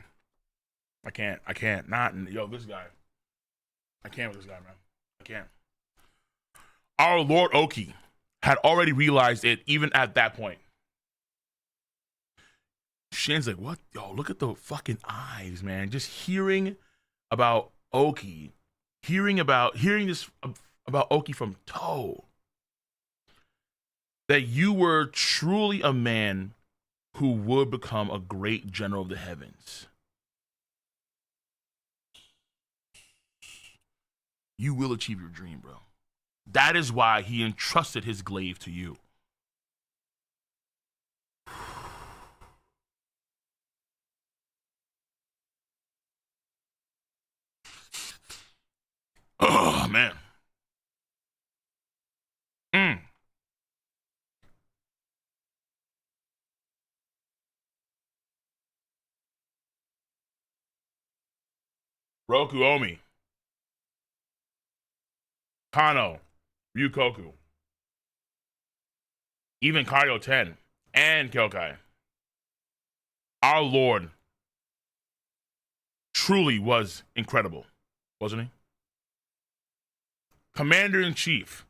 Not, yo, this guy. I can't with this guy, man. I can't. Our Lord Ouki had already realized it even at that point. Shin's like, what? Yo, look at the fucking eyes, man. Just hearing about Ouki. Hearing this about Ouki from Toe. That you were truly a man who would become a great general of the heavens. You will achieve your dream, bro. That is why he entrusted his glaive to you. Oh, man. Roku Omi. Kano. Ryukoku. Even Kaio 10 and Kyokai. Our Lord truly was incredible, wasn't he? Commander-in-Chief,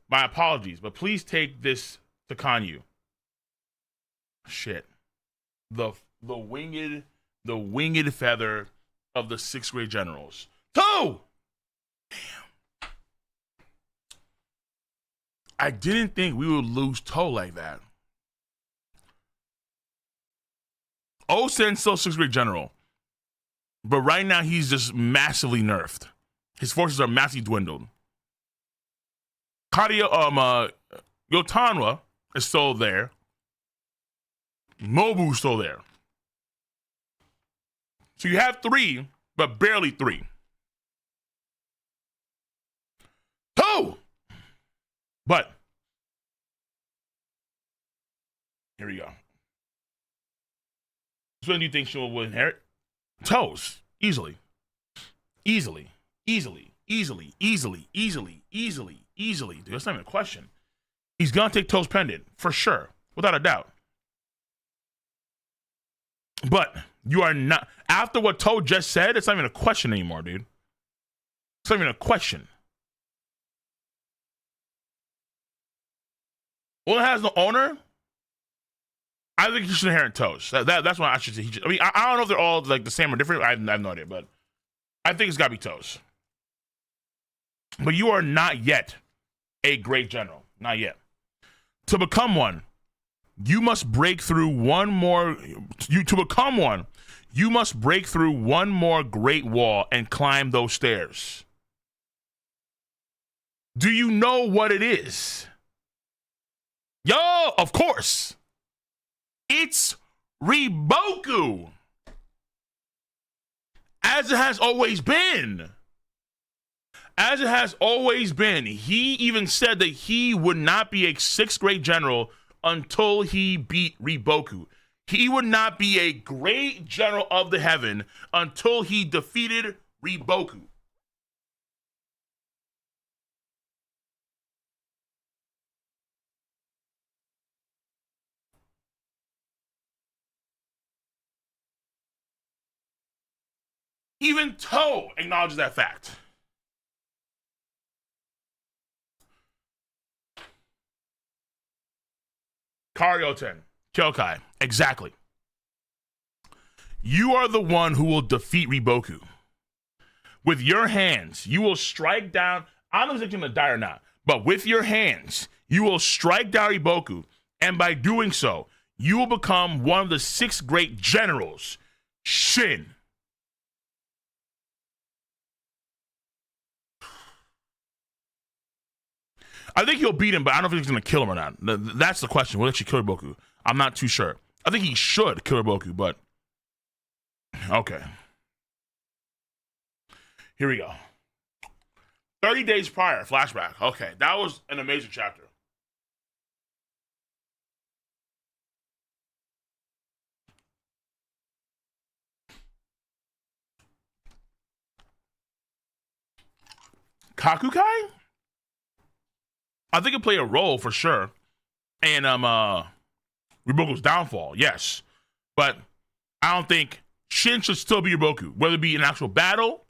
my apologies, but please take this to Kanyu. Shit. The winged feather of the 6th grade generals. Damn. I didn't think we would lose Toe like that. Osen's still 6th grade general. But right now he's just massively nerfed. His forces are massively dwindled. Yotanwa is still there. Mobu's still there. So you have 3, but barely 3. 2! But here we go. So when do you think she will inherit? Toes. Easily. Dude, that's not even a question. He's gonna take Toes pendant, for sure. Without a doubt. But you are not, after what Toe just said, it's not even a question anymore, dude. It's not even a question. Well, it has no owner. I think he should inherit Toes. That's why I should say. I don't know if they're all like the same or different. I have no idea, but I think it's got to be Toes. But you are not yet a great general. Not yet. To become one, you must break through one more. To become one, you must break through one more great wall and climb those stairs. Do you know what it is? Yo, of course. It's Riboku. As it has always been. As it has always been. He even said that he would not be a 6th grade general until he beat Riboku. He would not be a great general of the heaven until he defeated Riboku. Even Toe acknowledges that fact. Karyoten, Kyokai, exactly. You are the one who will defeat Riboku. With your hands, you will strike down, I don't know if he's going to die or not, but with your hands, you will strike down Riboku, and by doing so, you will become one of the 6 great generals, Shin. I think he'll beat him, but I don't know if he's going to kill him or not. That's the question. Will he actually kill Riboku? I'm not too sure. I think he should kill Riboku, but okay. Here we go. 30 days prior, flashback. Okay, that was an amazing chapter. Kakukai? I think it played a role for sure. And Riboku's downfall, yes. But I don't think Shin should still be Riboku, whether it be an actual battle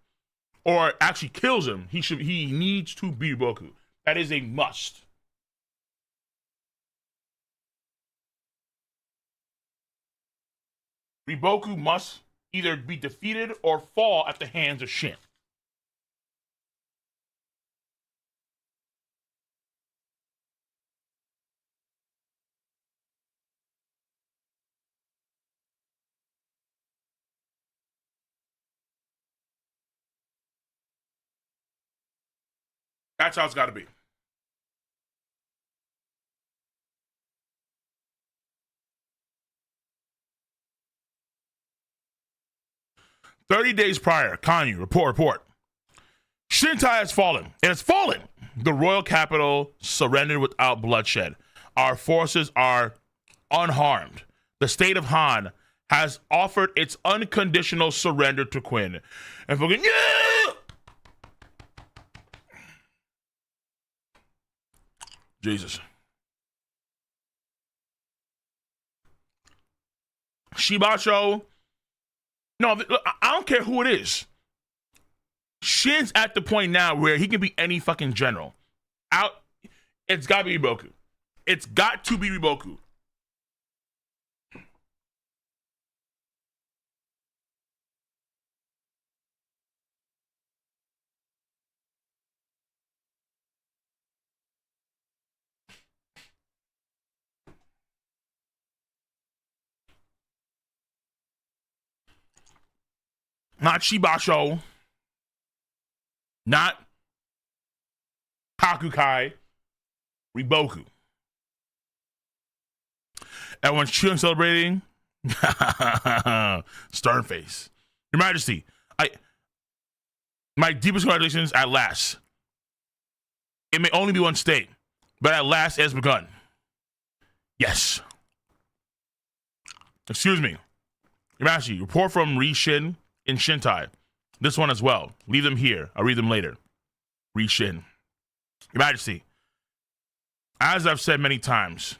or actually kills him. He needs to be Riboku. That is a must. Riboku must either be defeated or fall at the hands of Shin. That's how it's got to be. "30 days prior, Kanyu, report. Shintai has fallen. It has fallen. The royal capital surrendered without bloodshed. Our forces are unharmed. The state of Han has offered its unconditional surrender to Quinn." And fucking, yeah! Jesus. Shibacho. No, I don't care who it is. Shin's at the point now where he can be any fucking general. Out, it's got to be Riboku. It's got to be Riboku. Not Shibasho. Not Hakukai. Riboku. Everyone's cheering, celebrating. Stern face. Your Majesty, my deepest congratulations at last. It may only be one state, but at last it has begun. Yes. Excuse me. Your Majesty, report from Shin in Shintai. This one as well. Leave them here. I'll read them later. Shin. Your Majesty, as I've said many times,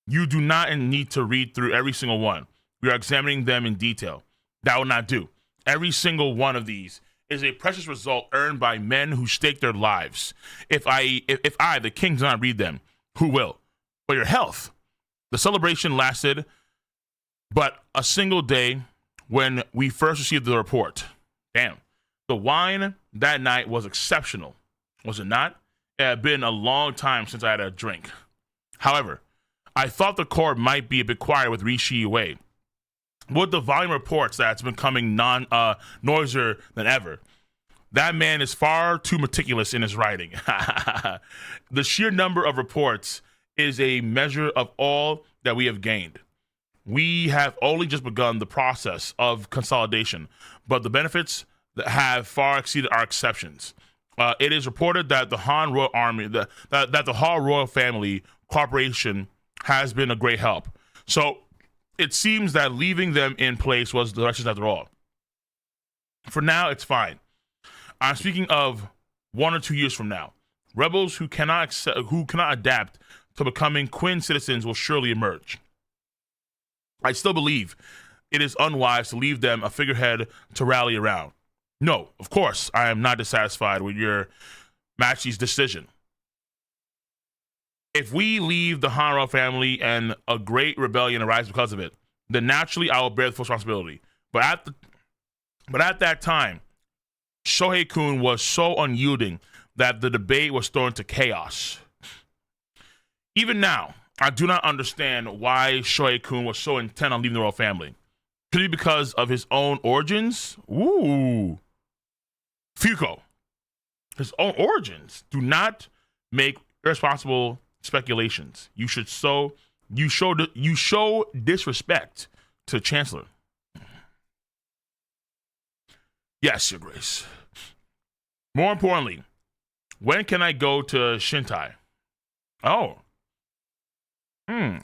you do not need to read through every single one. We are examining them in detail. That will not do. Every single one of these is a precious result earned by men who stake their lives. If I, the king, do not read them, who will? For your health. The celebration lasted but a single day when we first received the report. Damn. The wine that night was exceptional, was it not? It had been a long time since I had a drink. However, I thought the court might be a bit quiet with Rishi away. With the volume of reports that's been coming noisier than ever, that man is far too meticulous in his writing. The sheer number of reports is a measure of all that we have gained. We have only just begun the process of consolidation, but the benefits that have far exceeded our exceptions. It is reported that the Han Royal Army, that the Han Royal family cooperation has been a great help. So it seems that leaving them in place was the direction after all. For now, it's fine. I'm speaking of 1 or 2 years from now. Rebels who cannot adapt to becoming Quinn citizens will surely emerge. I still believe it is unwise to leave them a figurehead to rally around. No, of course, I am not dissatisfied with your Majesty's decision. If we leave the Han Royal family and a great rebellion arises because of it, then naturally I will bear the full responsibility. But at that time, Shohei-kun was so unyielding that the debate was thrown into chaos. Even now, I do not understand why Shohei-kun was so intent on leaving the royal family. Could it be because of his own origins? Ooh. Fuko. His own origins. Do not make irresponsible speculations. You show disrespect to the Chancellor. Yes, Your Grace. More importantly, when can I go to Shintai? Oh. Oh.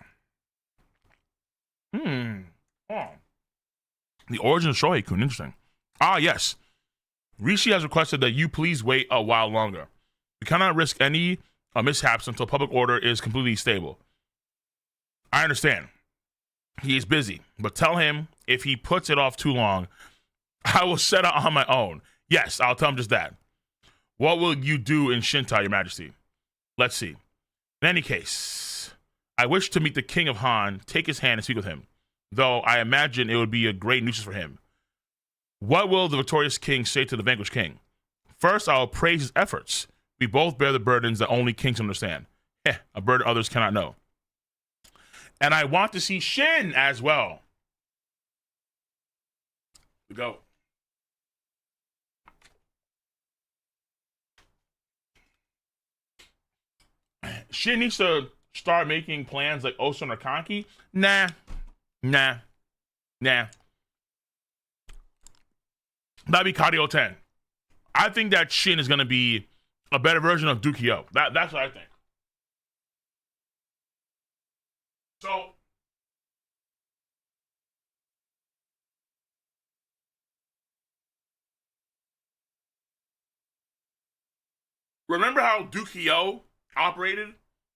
The origin of Shohei-kun, interesting. Ah, yes. Rishi has requested that you please wait a while longer. We cannot risk any mishaps until public order is completely stable. I understand. He is busy, but tell him if he puts it off too long, I will set out on my own. Yes, I'll tell him just that. What will you do in Shintai, Your Majesty? Let's see. In any case, I wish to meet the King of Han, take his hand and speak with him, though I imagine it would be a great nuisance for him. What will the victorious king say to the vanquished king? First, I will praise his efforts. We both bear the burdens that only kings understand. A burden others cannot know. And I want to see Shin as well. We go. Shin needs to start making plans like Osun or Kanki. Nah. That'd be Kadio 10. I think that Shin is gonna be a better version of Dukio. That's what I think. So remember how Dukio operated?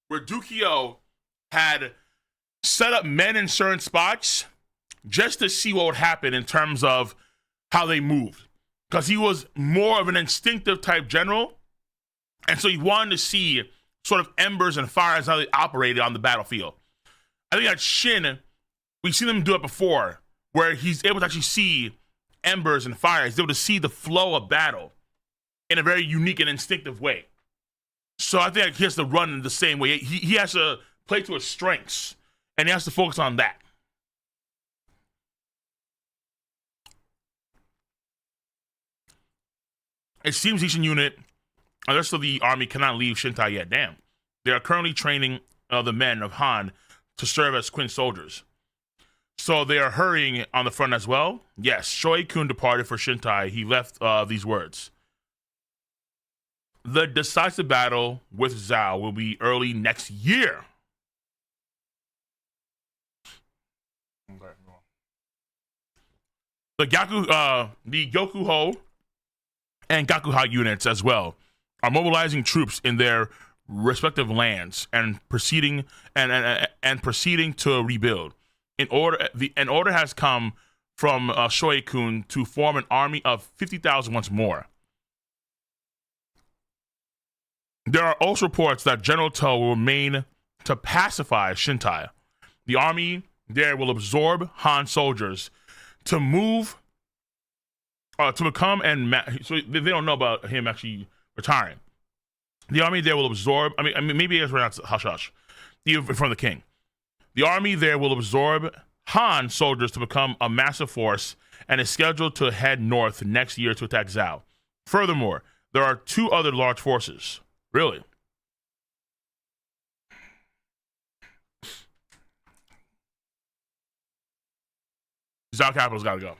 Where Dukio had set up men in certain spots just to see what would happen in terms of how they moved. Because he was more of an instinctive type general. And so he wanted to see sort of embers and fires, how they operated on the battlefield. I think that Shin, we've seen him do it before, where he's able to actually see embers and fires. He's able to see the flow of battle in a very unique and instinctive way. So I think he has to run in the same way. He has to play to his strengths, and he has to focus on that. It seems each unit, the rest of the army cannot leave Shintai yet. Damn. They are currently training the men of Han to serve as Queen soldiers. So they are hurrying on the front as well. Yes, Shoei-kun departed for Shintai. He left these words. The decisive battle with Zhao will be early next year. The Gyokuho and Gakuha units as well are mobilizing troops in their respective lands and proceeding to rebuild. An order has come from Shoei-kun to form an army of 50,000 once more. There are also reports that General To will remain to pacify Shintai. The army there will absorb Han soldiers to move to become so they don't know about him actually retiring. The army there will absorb. I mean, maybe it's pronounced hush hush, even in front of the king. The army there will absorb Han soldiers to become a massive force and is scheduled to head north next year to attack Zhao. Furthermore, there are 2 other large forces. Really? Zhao capital's got to go.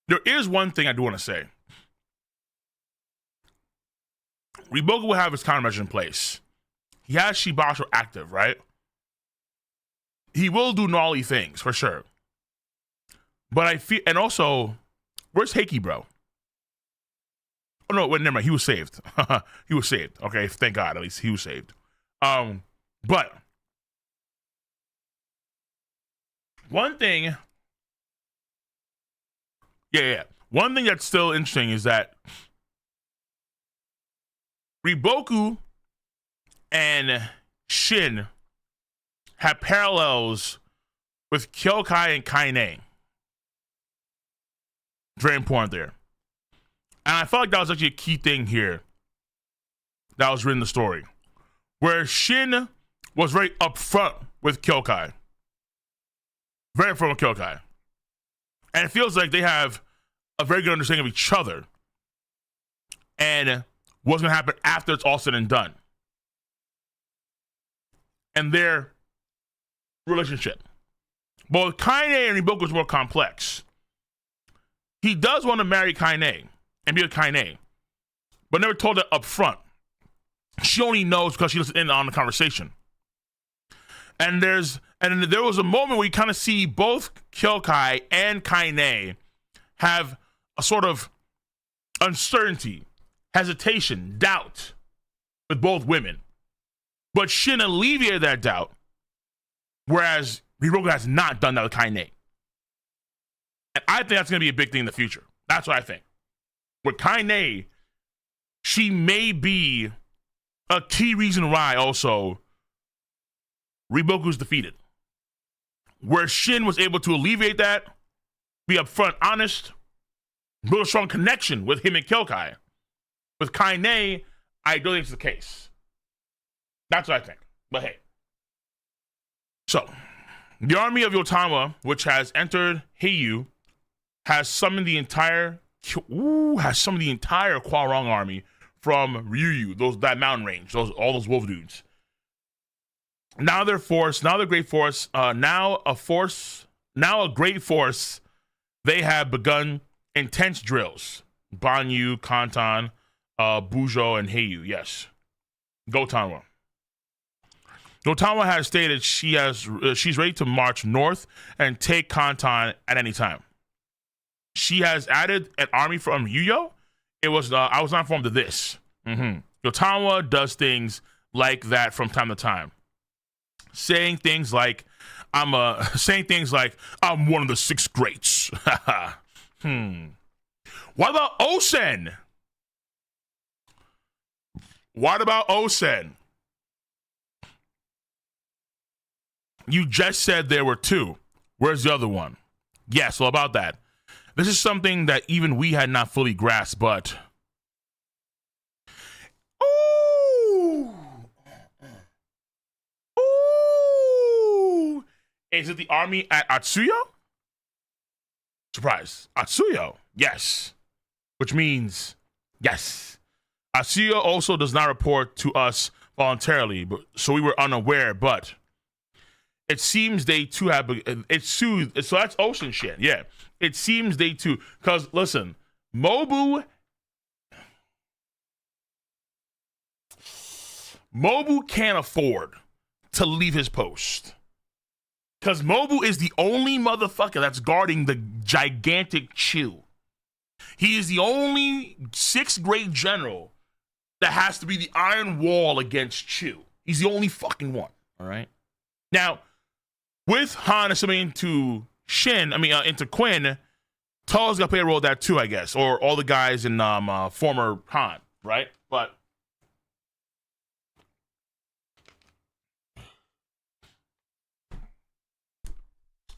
There is one thing I do want to say. Riboku will have his countermeasure in place. He has Shibasho active, right? He will do gnarly things, for sure. But I feel, and also, where's Heiki, bro? Oh, no, wait, never mind. He was saved. He was saved. Okay, thank God, at least he was saved. But one thing, one thing that's still interesting is that Riboku and Shin have parallels with Kyokai and Kaine. Very important there. And I felt like that was actually a key thing here that was written in the story. Where Shin was very upfront with Kyokai. Very upfront with Kyokai. And it feels like they have a very good understanding of each other. And what's going to happen after it's all said and done. And their relationship. But with Kaine and Riboku is more complex. He does want to marry Kaine and be with Kaine, but never told her up front. She only knows because she listened in on the conversation. And there was a moment where you kind of see both Kyokai and Kaine have a sort of uncertainty, hesitation, doubt with both women. But Shin alleviated that doubt, whereas Riboku has not done that with Kaine. And I think that's going to be a big thing in the future. That's what I think. With Kaine, she may be a key reason why also Riboku's defeated. Where Shin was able to alleviate that, be upfront, honest, build a strong connection with him and Kyokai. With Kaine, I don't think it's the case. That's what I think. But hey. So, the army of Yotama, which has entered Heiyu, has summoned the entire Kwarong army from Ryuyu, that mountain range, all those wolf dudes. Now their force, now the great force, now a great force. They have begun intense drills. Banyu, Kantan, Bujo, and Heiyu. Yes, Gotanwa. Gotanwa has stated she's ready to march north and take Kantan at any time. She has added an army from Yuyo. I was not informed of this. Gotanwa does things like that from time to time, saying things like, "I'm one of the 6 greats." What about Osen? You just said there were 2. Where's the other one? Yes, well, about that. This is something that even we had not fully grasped, but... Ooh! Is it the army at Atsuyo? Surprise. Atsuyo. Yes. Which means, yes. Atsuyo also does not report to us voluntarily, so we were unaware, but it seems they too have, so that's Ocean Shin, yeah. It seems they too, because listen, Mobu can't afford to leave his post. Because Mobu is the only motherfucker that's guarding the gigantic Chu. He is the only 6th grade general that has to be the iron wall against Chu. He's the only fucking one. All right. Now, with Han assuming into into Quinn, Toa's got to play a role of that too, I guess, or all the guys in former Han, right? But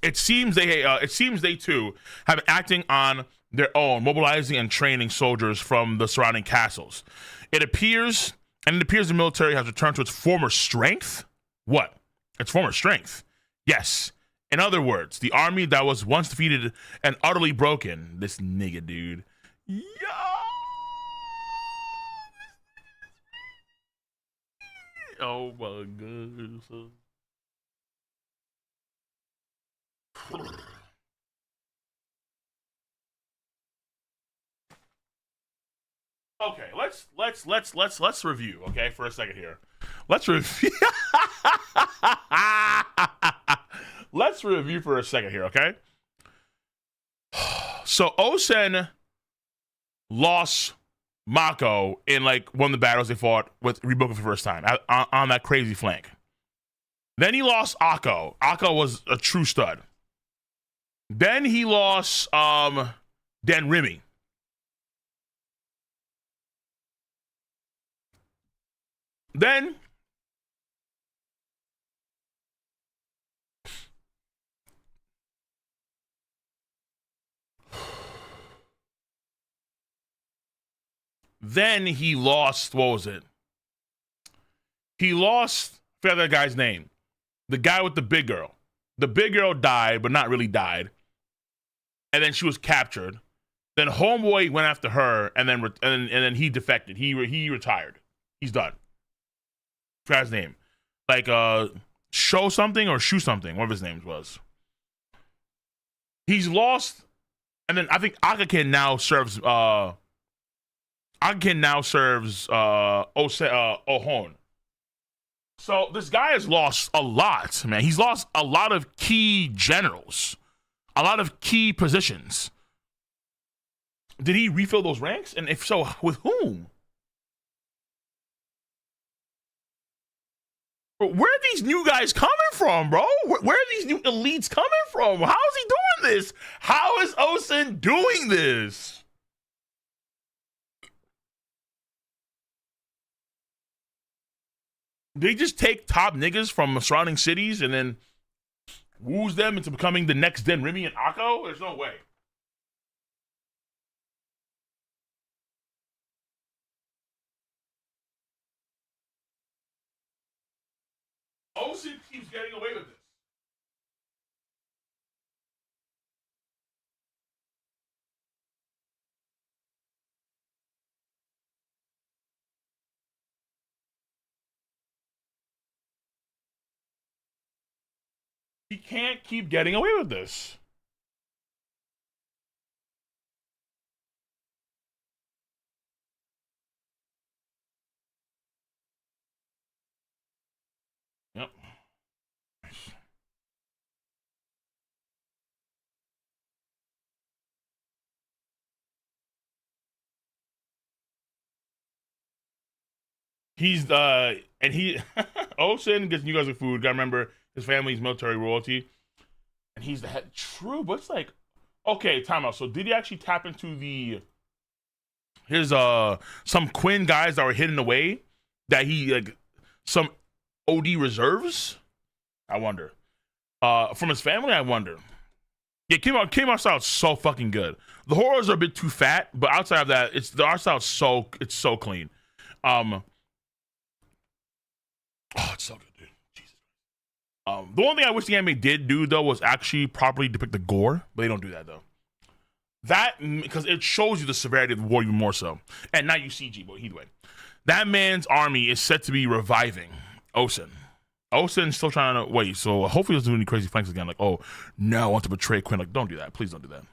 it seems they too have been acting on their own, mobilizing and training soldiers from the surrounding castles. It appears the military has returned to its former strength. What? Its former strength. Yes. In other words, the army that was once defeated and utterly broken. This nigga, dude. Yo! Oh my goodness. Okay, let's review, okay, for a second here. Let's review. Let's review for a second here, okay? So Osen lost Mako in like one of the battles they fought with Rebuka for the first time on that crazy flank. Then he lost Akko. Akko was a true stud. Then he lost Denrimi. Then he lost, what was it? He lost, I forgot that guy's name. The guy with the big girl. The big girl died, but not really died. And then she was captured. Then Homeboy went after her, and then he defected. He retired. He's done. I forgot his name. Like Show something or Shoe something, whatever his name was. He's lost, and then I think Akakin now serves Ohon. So this guy has lost a lot, man. He's lost a lot of key generals, a lot of key positions. Did he refill those ranks? And if so, with whom? Where are these new guys coming from, bro? Where are these new elites coming from? How is he doing this? How is Osen doing this? They just take top niggas from surrounding cities and then woos them into becoming the next Denrimi and Akko? There's no way. Osen keeps getting away with this. He can't keep getting away with this. Yep. He's and he Ocean gets you guys with food. Gotta remember his family's military royalty, and he's the head. True, but it's like, okay, time out. So did he actually tap into the his some Quinn guys that were hidden away that he like some OD reserves? I wonder. From his family, I wonder. Yeah, came out style so fucking good. The horrors are a bit too fat, but outside of that, the art style it's so clean. Oh, it's so good, dude. Jesus. The one thing I wish the anime did do though was actually properly depict the gore, but they don't do that though. That because it shows you the severity of the war even more so, and not you CG, but either way, that man's army is set to be reviving Osen. Osen's still trying to wait, so hopefully he doesn't do any crazy flanks again. Like, oh, no, I want to betray Quinn. Like, don't do that. Please don't do that.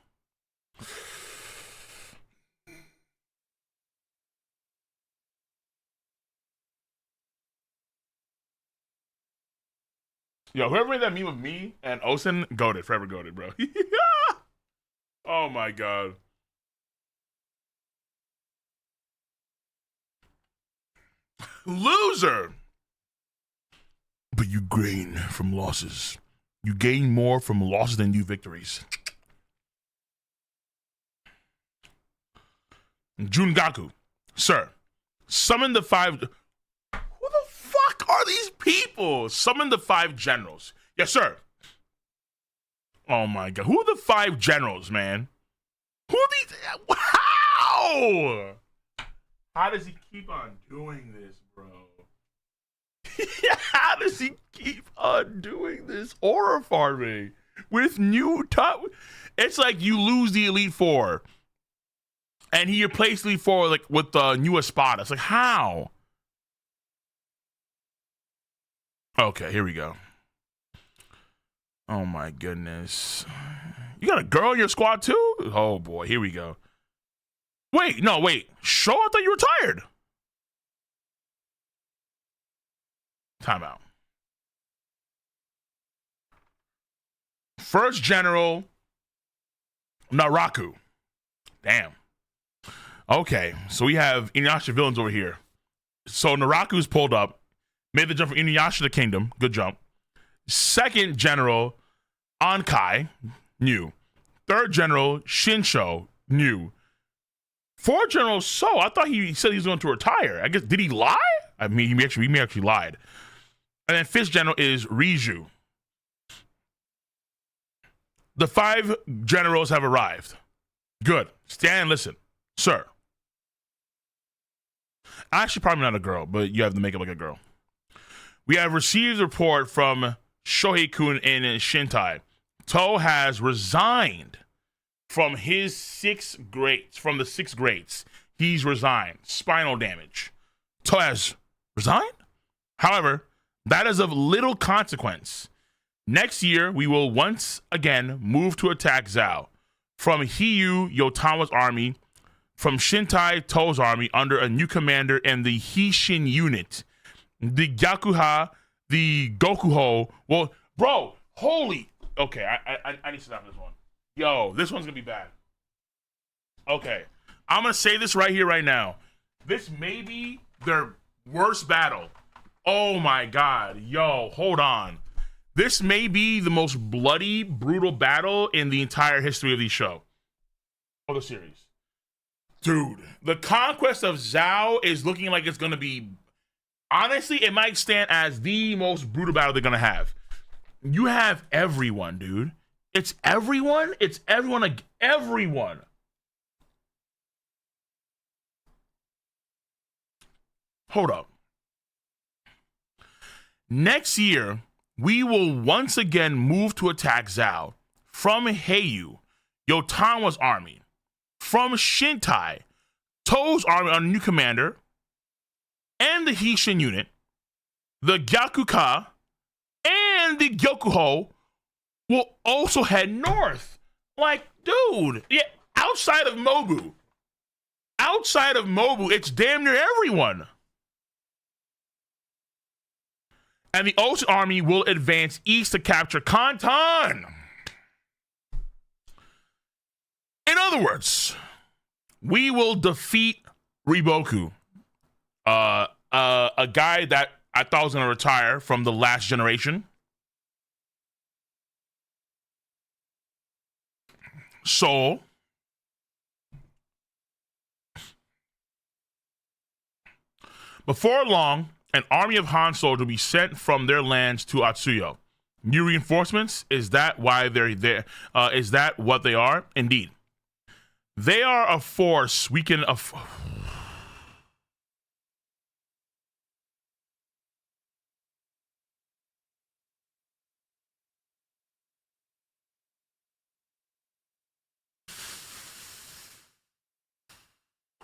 Yo, whoever made that meme of me and Osen, goated, forever goated, bro. Oh my god. Loser! But you gain from losses. You gain more from losses than you victories. Jungaku, sir, summon the 5. Who the fuck are these people? Summon the 5 generals. Yes, sir. Oh my god. Who are the 5 generals, man? Who are these? How? How does he keep on doing this, bro? How does he keep on doing this horror farming with new top? It's like you lose the Elite Four and he replaced Elite Four like with the new Espada. It's like, how? Okay, here we go. Oh my goodness. You got a girl in your squad too? Oh boy, here we go. Wait, no, wait. Show, I thought you retired. Timeout. First General Naraku. Damn. Okay, so we have Inuyasha villains over here. So Naraku's pulled up, made the jump from Inuyasha to Kingdom. Good jump. Second General Ankai, new. Third General Shinsho, new. Fourth General So, I thought he said he was going to retire. I guess, did he lie? I mean, he may actually lied. And then fifth general is Riju. The 5 generals have arrived. Good. Stand and listen. Sir. Actually, probably not a girl, but you have to make it like a girl. We have received a report from Shohei-kun and Shintai. To has resigned from his 6 grades. From the 6 grades. He's resigned. Spinal damage. To has resigned? However, that is of little consequence. Next year, we will once again move to attack Zhao. From Hiyu Yotama's army, from Shintai To's army under a new commander and the Hishin unit. The Gyakuha, the Gokuho. Well, bro, holy. Okay, I need to stop this one. Yo, this one's going to be bad. Okay, I'm going to say this right here, right now. This may be their worst battle. Oh my god, yo, hold on. This may be the most bloody, brutal battle in the entire history of the show. Of the series. Dude, the conquest of Zhao is looking like it's gonna be, honestly, it might stand as the most brutal battle they're gonna have. You have everyone, dude. It's everyone, like everyone. Hold up. Next year, we will once again move to attack Zhao from Heiyu, Yotama's army, from Shintai, To's army under new commander, and the Hishin unit, the Gyakuka, and the Gyokuho will also head north. Like, dude, yeah, outside of Mobu, it's damn near everyone. And the Ocean Army will advance east to capture Kantan. In other words, we will defeat Riboku, a guy that I thought was going to retire from the last generation. So, before long, an army of Han soldiers will be sent from their lands to Atsuyo. New reinforcements? Is that why they're there? Is that what they are? Indeed. They are a force we can...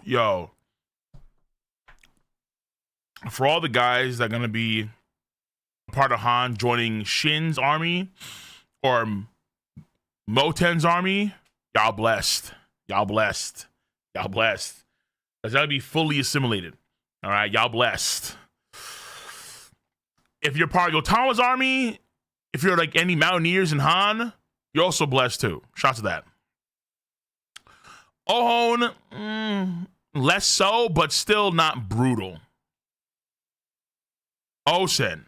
Yo. For all the guys that are going to be part of Han joining Shin's army or Moten's army, y'all blessed. Y'all blessed. Y'all blessed. Because that'll be fully assimilated. All right, y'all blessed. If you're part of Yotama's army, if you're like any mountaineers in Han, you're also blessed too. Shout to that. Ohon, less so, but still not brutal. Osen.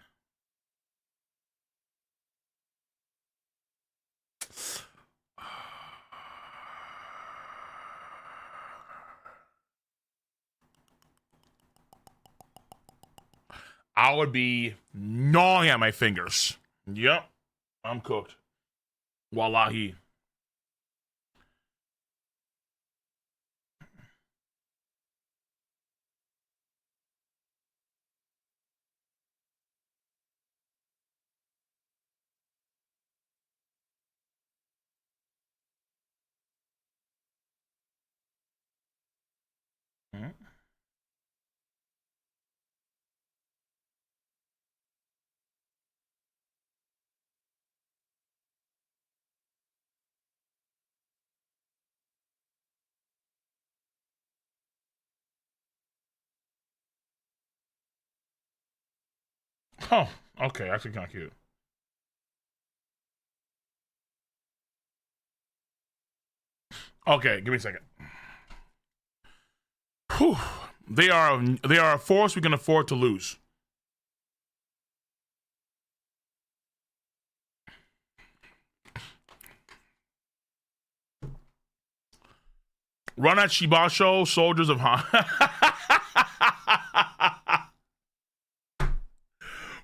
I would be gnawing at my fingers. Yep, I'm cooked. Wallahi. Oh, okay. Actually, kind of cute. Okay, give me a second. Whew. They are a force we can afford to lose. Run at Shibasho, soldiers of Han.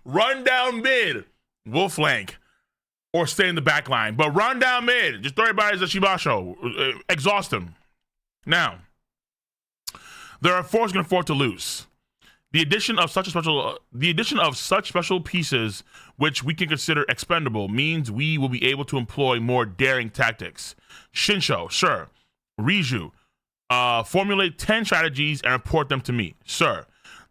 Run down mid. We'll flank. Or stay in the back line. But run down mid. Just throw everybody as a Shibasho. Exhaust them. Now, there are forces can afford to lose. The addition of such special pieces, which we can consider expendable, means we will be able to employ more daring tactics. Shinsho, sir. Riju, formulate 10 strategies and report them to me, sir.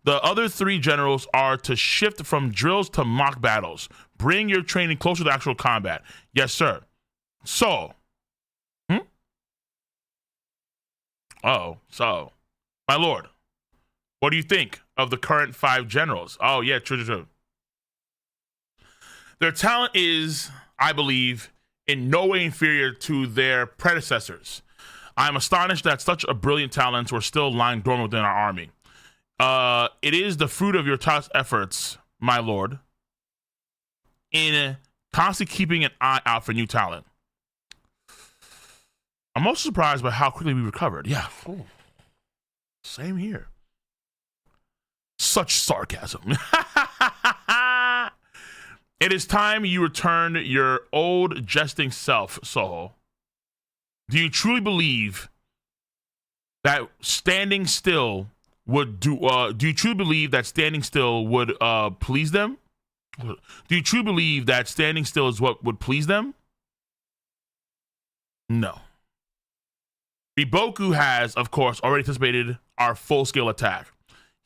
The other 3 generals are to shift from drills to mock battles. Bring your training closer to actual combat. Yes, sir. So, so, my lord, what do you think of the current 5 generals? Oh, yeah, true. Their talent is, I believe, in no way inferior to their predecessors. I'm astonished that such a brilliant talents were still lying dormant within our army. It is the fruit of your tireless efforts, my lord, in constantly keeping an eye out for new talent. I'm also surprised by how quickly we recovered. Yeah. Ooh. Same here. Such sarcasm. It is time you return your old jesting self, Soho. Do you truly believe that standing still would do you truly believe that standing still would please them? Do you truly believe that standing still is what would please them? No. Riboku has, of course, already anticipated our full-scale attack.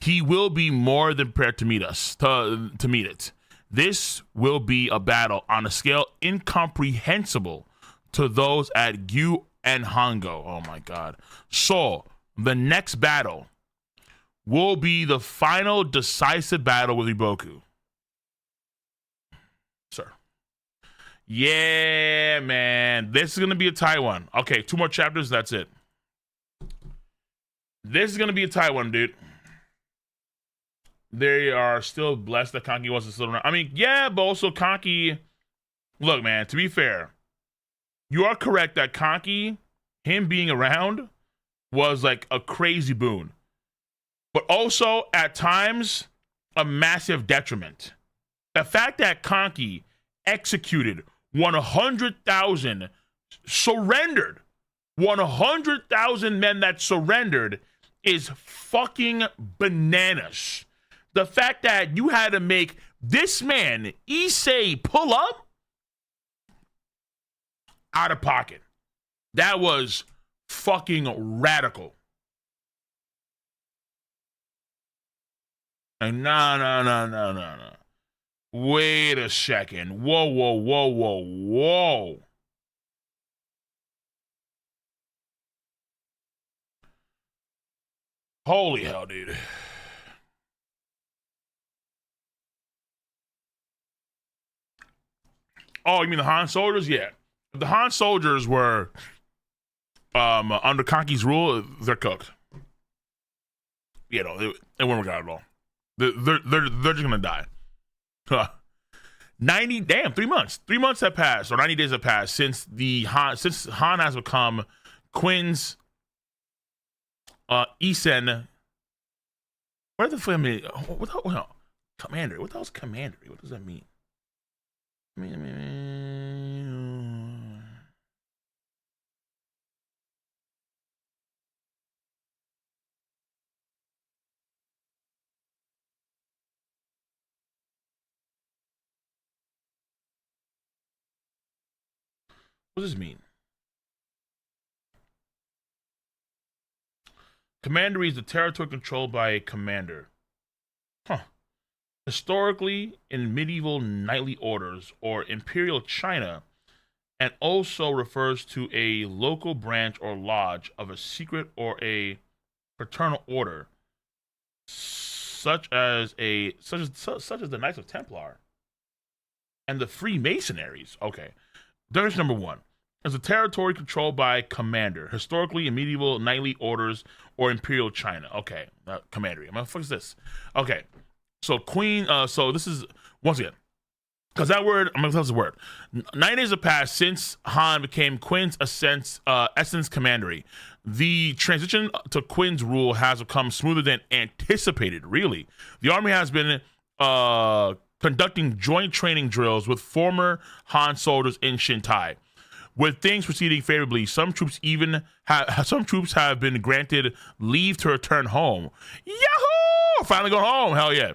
He will be more than prepared to meet us, to meet it. This will be a battle on a scale incomprehensible to those at Gyu and Hongo. Oh my god. So, the next battle will be the final decisive battle with Iboku. Sir. Yeah, man. This is going to be a tight one. Okay, 2 more chapters. That's it. This is going to be a tight one, dude. They are still blessed that Kanki wasn't still around. I mean, yeah, but also Kanki... Look, man, to be fair, you are correct that Kanki, him being around, was like a crazy boon. But also, at times, a massive detriment. The fact that Kanki executed 100,000, surrendered, 100,000 men that surrendered is fucking bananas. The fact that you had to make this man, Issei, pull up, out of pocket. That was fucking radical. And no. Wait a second. Whoa. Holy hell, dude. Oh, you mean the Han soldiers? Yeah. The Han soldiers were under Kanki's rule, they're cooked. You know, it won't work out at all. They're just gonna die. 3 months. 3 months have passed, or 90 days have passed since Han has become Quinn's Isen. What the family? Commander. What the hell's commander? What does that mean? What does this mean? Commandery is the territory controlled by a commander. Huh. Historically, in medieval knightly orders or imperial China, and also refers to a local branch or lodge of a secret or a fraternal order, such as the Knights of Templar and the Freemasonries. Okay. Definition number 1 is a territory controlled by commander, historically in medieval knightly orders or imperial China. Okay, commandery. What the fuck is this? Okay, so queen. So this is once again because that word. I'm gonna tell you the word. 9 days have passed since Han became Quinn's essence commandery. The transition to Quinn's rule has become smoother than anticipated. Really, the army has been conducting joint training drills with former Han soldiers in Shintai. With things proceeding favorably, some troops have been granted leave to return home. Yahoo! Finally going home. Hell yeah.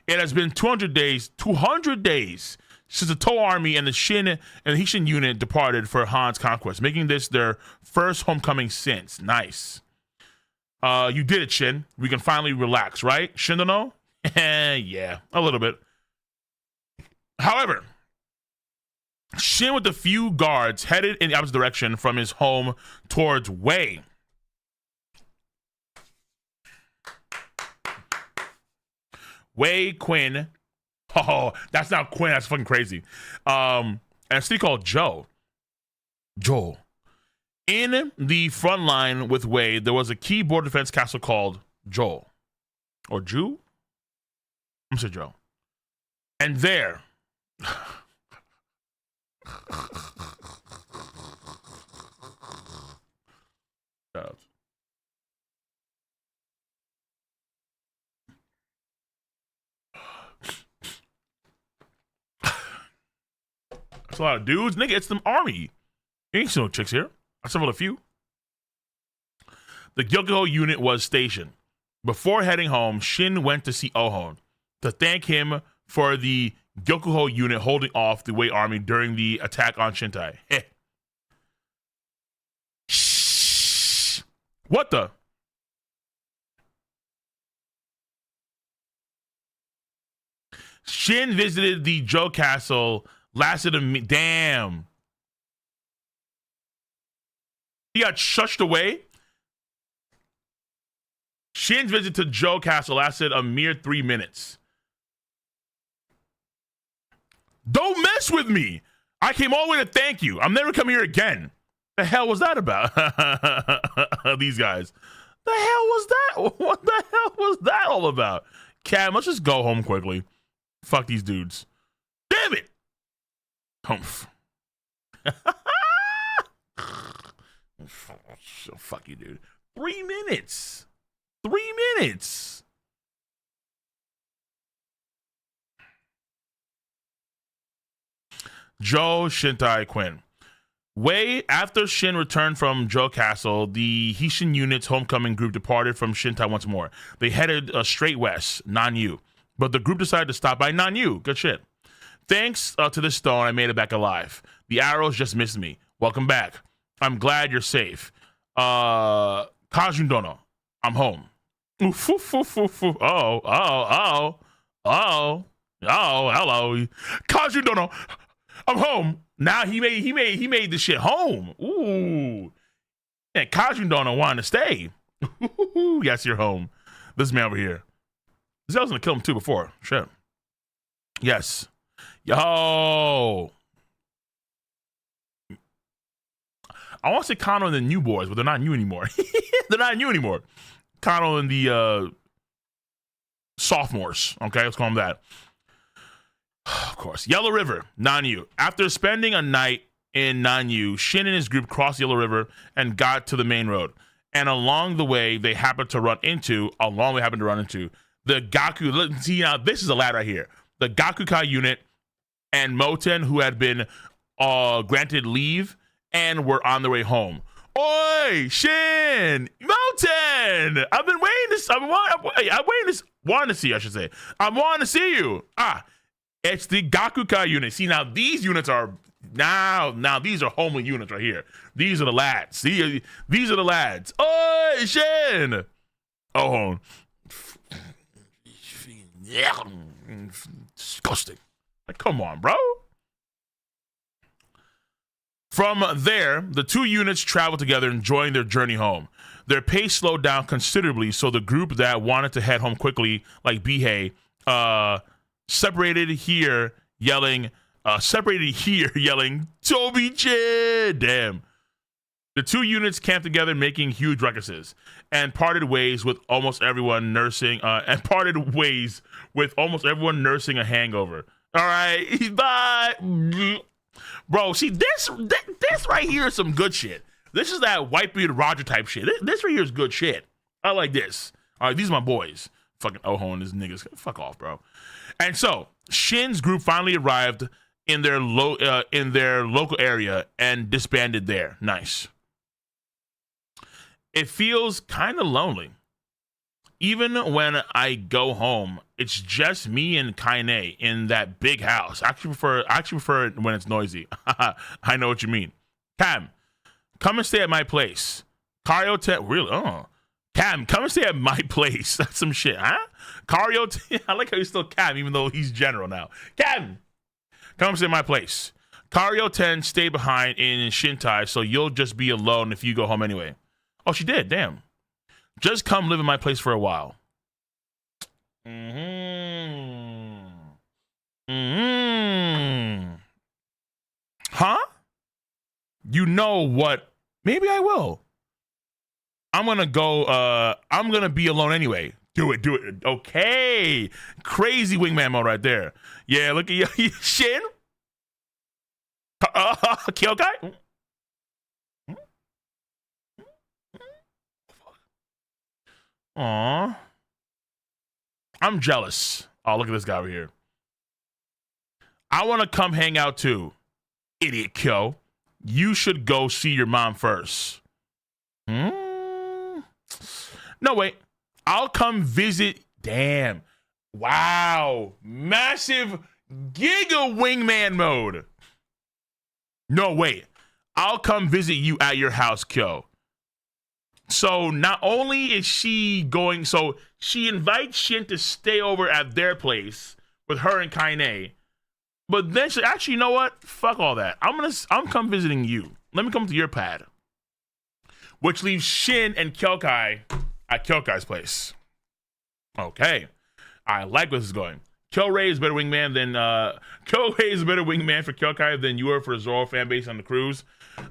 It has been 200 days since the Toa army and the Shin and the Hishin unit departed for Han's conquest, making this their first homecoming since. Nice. You did it, Shin. We can finally relax, right? Shindono? Yeah, a little bit. However, Shin with a few guards headed in the opposite direction from his home towards Wei. Wei Quinn. Oh, that's not Quinn. That's fucking crazy. And a city called Zhao. In the front line with Wei, there was a key border defense castle called Zhou. Or Jew? I'm saying Zhou. And there... That's a lot of dudes. Nigga, it's the army. You ain't seen no chicks here. I saw a few. The Gyokuho unit was stationed. Before heading home, Shin went to see Ohon to thank him for the Gyokuho unit holding off the Wei army during the attack on Shintai. Shh. What the? Shin visited the Zhao castle, lasted damn. He got shushed away. Shin's visit to Zhao castle lasted a mere 3 minutes. Don't mess with me. I came all the way to thank you. I'm never coming here again. The hell was that about? These guys. The hell was that? What the hell was that all about? Cam, let's just go home quickly. Fuck these dudes. Damn it. Humph. Fuck you, dude. 3 minutes. 3 minutes. Zhao, Shintai, Quinn. Way after Shin returned from Zhao Castle, the Hishin unit's homecoming group departed from Shintai once more. They headed straight west, Nanyu. But the group decided to stop by Nanyu. Good shit. Thanks to this stone, I made it back alive. The arrows just missed me. Welcome back. I'm glad you're safe. Kajun Dono, I'm home. Oh, hello. Kajun Dono, I'm home. Now he made this shit home. Ooh. And Kajun Dono wanted to stay. Yes, you're home. This man over here. Zell's gonna kill him too before. Shit. Yes. Yo. I want to say Kano and the new boys, but they're not new anymore. They're not new anymore. Kano and the sophomores. Okay, let's call them that. Of course. Yellow River, Nanyu. After spending a night in Nanyu, Shin and his group crossed Yellow River and got to the main road. And along the way, they happened to run into the Gaku. See, now this is a lad right here. The Gakukai unit and Moten, who had been granted leave and were on their way home. Oi, Shin, Moten! I've been waiting to see you. It's the Gakukai unit. See, now these units are now these are homely units right here. These are the lads. These are the lads. Oi, Shin! Oh, disgusting. Like, come on, bro. From there, the two units traveled together, enjoying their journey home. Their pace slowed down considerably, so the group that wanted to head home quickly, like Bihei, separated here yelling, Toby Chin! Damn. The two units camped together, making huge ruckuses, and parted ways with almost everyone nursing a hangover. All right, bye. Bro, see, this right here is some good shit. This is that Whitebeard Roger type shit. This right here is good shit. I like this. All right, these are my boys. Fucking Oho and his niggas. Fuck off, bro. And so, Shin's group finally arrived in their local area and disbanded there. Nice. It feels kind of lonely. Even when I go home, it's just me and Kaine in that big house. I actually prefer it when it's noisy. I know what you mean. Cam, come and stay at my place. Cario really? Oh. Cam, come and stay at my place. That's some shit, huh? Cario, I like how he's still Cam, even though he's general now. Cam, come and stay at my place. Cario 10 stay behind in Shintai, so you'll just be alone if you go home anyway. Oh, she did. Damn. Just come live in my place for a while. Huh? You know what? Maybe I will. I'm gonna be alone anyway. Do it. Okay. Crazy wingman mode right there. Yeah, look at you. Shin? Kyokai? Aw. I'm jealous. Oh, look at this guy over here. I want to come hang out too. Idiot Kyo. You should go see your mom first. No, wait. I'll come visit. Damn. Wow. Massive Giga Wingman mode. No, wait. I'll come visit you at your house, Kyo. So not only is she going, so she invites Shin to stay over at their place, with her and Kaine. But then she actually, you know what? Fuck all that. I'm come visiting you. Let me come to your pad. Which leaves Shin and Kyokai at Kyokai's place. Okay. I like where this is going. Kyohei is a better wingman than Kyohei is a better wingman for Kyokai than you were for Zoro fan base on the cruise.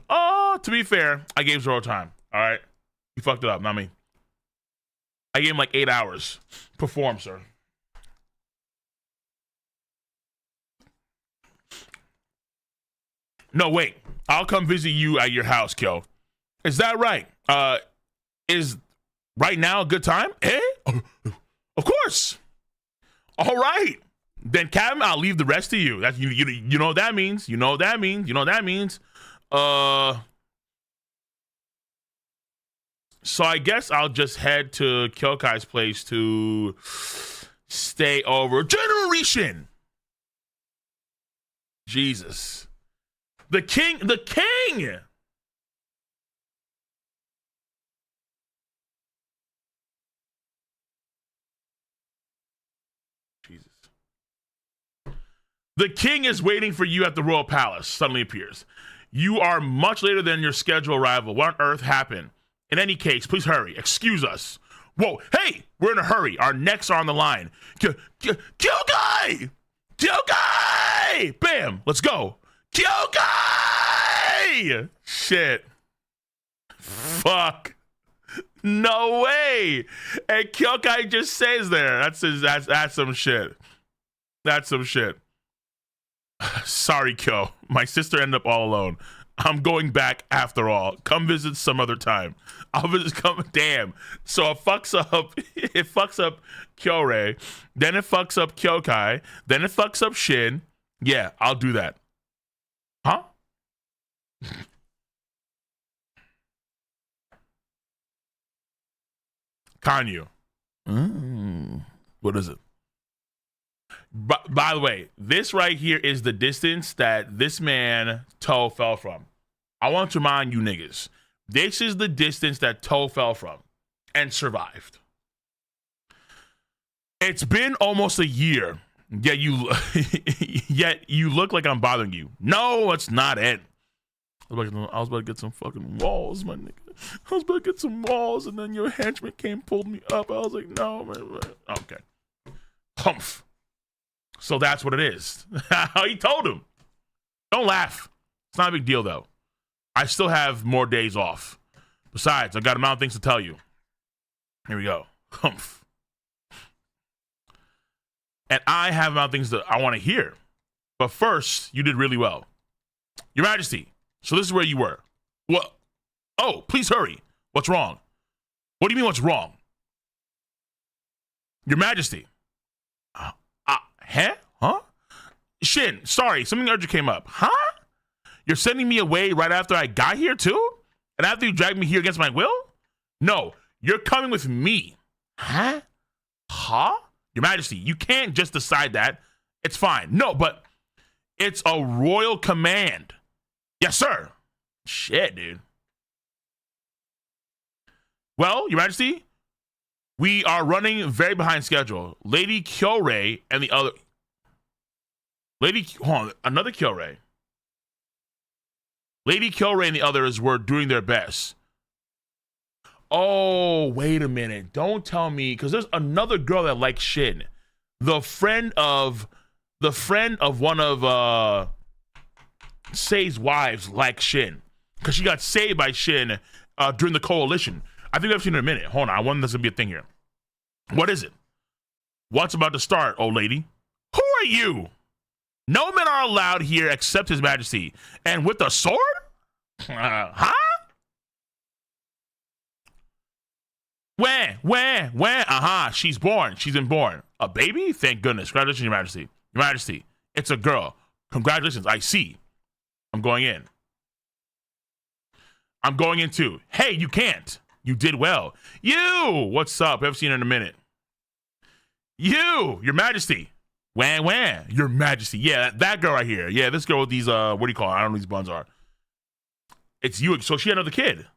Oh, to be fair, I gave Zoro time. All right. You fucked it up, not me. I gave him like 8 hours. Perform, sir. No, wait. I'll come visit you at your house, Kyo. Is that right? Is right now a good time? Eh? Of course. All right. Then, Captain, I'll leave the rest to you. That's you know what that means. You know what that means. You know what that means. So I guess I'll just head to Kyokai's place to stay over. Generation. Jesus. The king. Jesus. The king is waiting for you at the royal palace, suddenly appears. You are much later than your scheduled arrival. What on earth happened? In any case, please hurry. Excuse us. Whoa, hey, we're in a hurry. Our necks are on the line. Kyokai! Kyokai! Bam, let's go. Kyokai! Shit. Fuck. No way. And Kyokai just stays there. That's some shit. That's some shit. Sorry, Kyo. My sister ended up all alone. I'm going back after all. Come visit some other time. I'll visit. Damn. So it fucks up. It fucks up Kyorei. Then it fucks up Kyokai. Then it fucks up Shin. Yeah, I'll do that. Huh? Kanyu. What is it? By the way, this right here is the distance that this man, Toe, fell from. I want to remind you niggas, this is the distance that Toe fell from and survived. It's been almost a year, yet you look like I'm bothering you. No, it's not it. I was about to get some fucking walls, my nigga. I was about to get some walls, and then your henchman came, pulled me up. I was like, no, man. Okay. Humph. So that's what it is. He told him. Don't laugh. It's not a big deal, though. I still have more days off. Besides, I got a amount of things to tell you. Here we go. Humph. And I have a amount of things that I want to hear. But first, you did really well. Your Majesty, so this is where you were. What? Oh, please hurry. What's wrong? What do you mean what's wrong? Your Majesty. Huh? Shin, sorry, something urgent came up. Huh? You're sending me away right after I got here too? And after you dragged me here against my will? No, you're coming with me. Huh? Your Majesty, you can't just decide that. It's fine. No, but it's a royal command. Yes, sir. Shit, dude. Well, Your Majesty, we are running very behind schedule. Lady Kyorei and the other... another Kyorei. Lady Kyorei and the others were doing their best. Oh, wait a minute. Don't tell me, because there's another girl that likes Shin. The friend of one of Sei's wives likes Shin. Because she got saved by Shin during the coalition. I think I've seen her in a minute. Hold on, I wonder if there's going to be a thing here. What is it? What's about to start, old lady? Who are you? No men are allowed here except His Majesty. And with a sword? Huh? When? She's born. She's been born. A baby? Thank goodness. Congratulations, Your Majesty. Your Majesty, it's a girl. Congratulations. I see. I'm going in. I'm going in too. Hey, you can't. You did well. You! What's up? I haven't seen her in a minute. You! Your Majesty. Wham. Your Majesty. Yeah, that girl right here. Yeah, this girl with these, what do you call it? I don't know what these buns are. It's you. So she had another kid.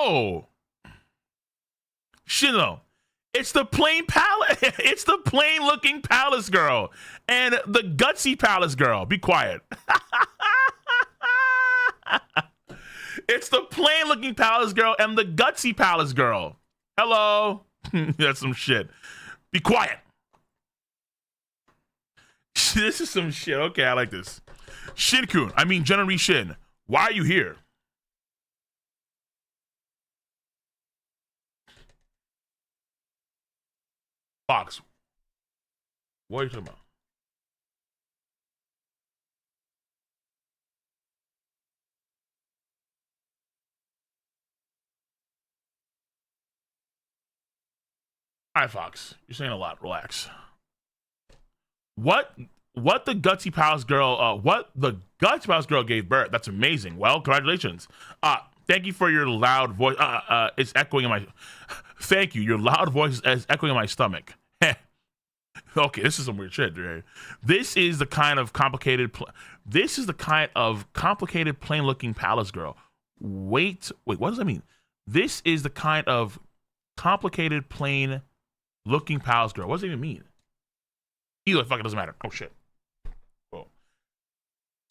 No, Shino. It's the plain palace. It's the plain looking palace girl and the gutsy palace girl. Be quiet. It's the plain looking palace girl and the gutsy palace girl. Hello. That's some shit. Be quiet. This is some shit. Okay, I like this. Shin-kun, I mean General Shin. Why are you here? Fox. What are you talking about? All right, Fox. You're saying a lot. Relax. What the gutsy palace girl? What the gutsy palace girl gave birth? That's amazing. Well, congratulations. Thank you for your loud voice. It's echoing in my. Thank you. Your loud voice is echoing in my stomach. Okay, this is some weird shit, right? This is the kind of complicated. This is the kind of complicated, plain-looking palace girl. Wait. What does that mean? This is the kind of complicated, plain-looking palace girl. What does it even mean? Either fuck, it doesn't matter. Oh shit. Whoa.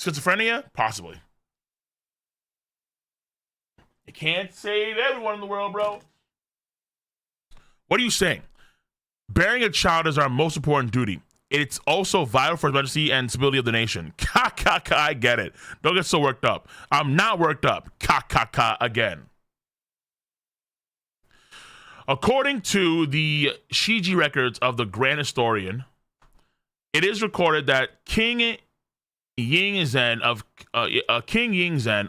Schizophrenia? Possibly. You can't save everyone in the world, bro. What are you saying? Bearing a child is our most important duty. It's also vital for the emergency and stability of the nation. I get it. Don't get so worked up. I'm not worked up. Again. According to the Shiji records of the Grand Historian, it is recorded that King Yingzhen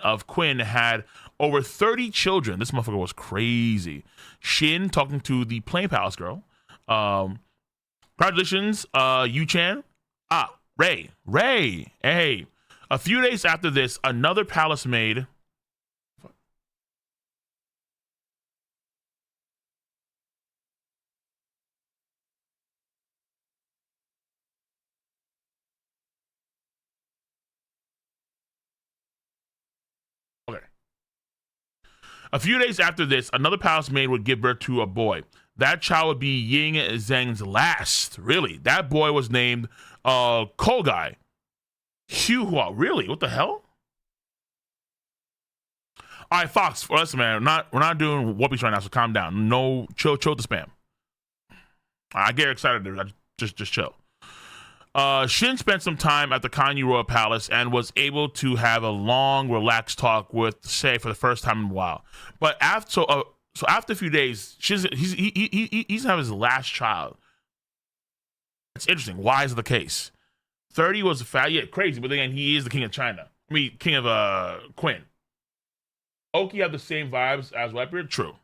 of Quinn had over 30 children. This motherfucker was crazy. Shin talking to the plain palace girl. Congratulations, Yu-chan. Ray. Hey. A few days after this, another palace maid. Okay. A few days after this, another palace maid would give birth to a boy. That child would be Ying Zheng's last. Really? That boy was named Kogai. Hyuhua. Really? What the hell? All right, Fox. Listen, man. We're not doing whoopies right now, so calm down. No, chill the spam. I get excited. Just chill. Shin spent some time at the Kanyu Royal Palace and was able to have a long, relaxed talk with Sei for the first time in a while. But after a few days, he's having his last child. It's interesting. Why is it the case? 30 was crazy, but again, he is the king of China. I mean, king of Quinn. Ouki have the same vibes as Whitebeard? True.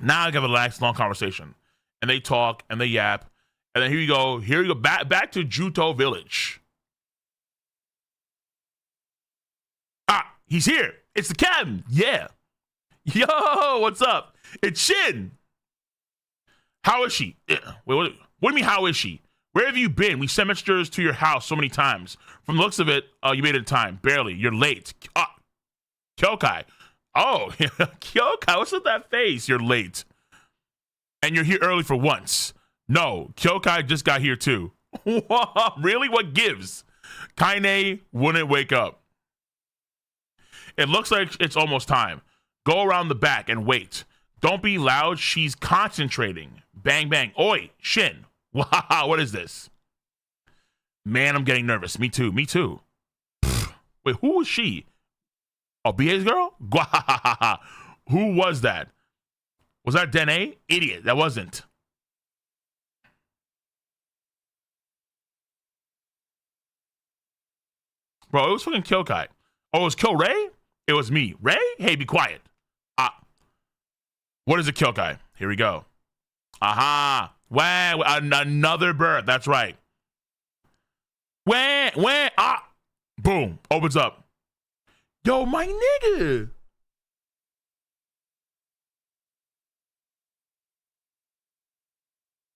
Now I have a relaxed, long conversation. And they talk and they yap. And then here you go. Back to Juto Village. He's here. It's the captain. Yeah. Yo, what's up? It's Shin. How is she? Wait, what do you mean, how is she? Where have you been? We sent messengers to your house so many times. From the looks of it, you made it in time. Barely. You're late. Kyokai. Oh, Kyokai, what's with that face? You're late. And you're here early for once. No, Kyokai just got here too. Really? What gives? Kaine wouldn't wake up. It looks like it's almost time. Go around the back and wait. Don't be loud. She's concentrating. Bang, bang. Oi, Shin. Wow, what is this? Man, I'm getting nervous. Me too. Wait, who was she? Oh, BA's girl? Who was that? Was that Dene? Idiot. That wasn't. Bro, it was fucking Kyokai. Oh, it was Kyo-Ray? It was me. Ray? Hey, be quiet. What is a Kyokai? Here we go. Aha. Wow, another bird. That's right. Boom. Opens up. Yo, my nigga.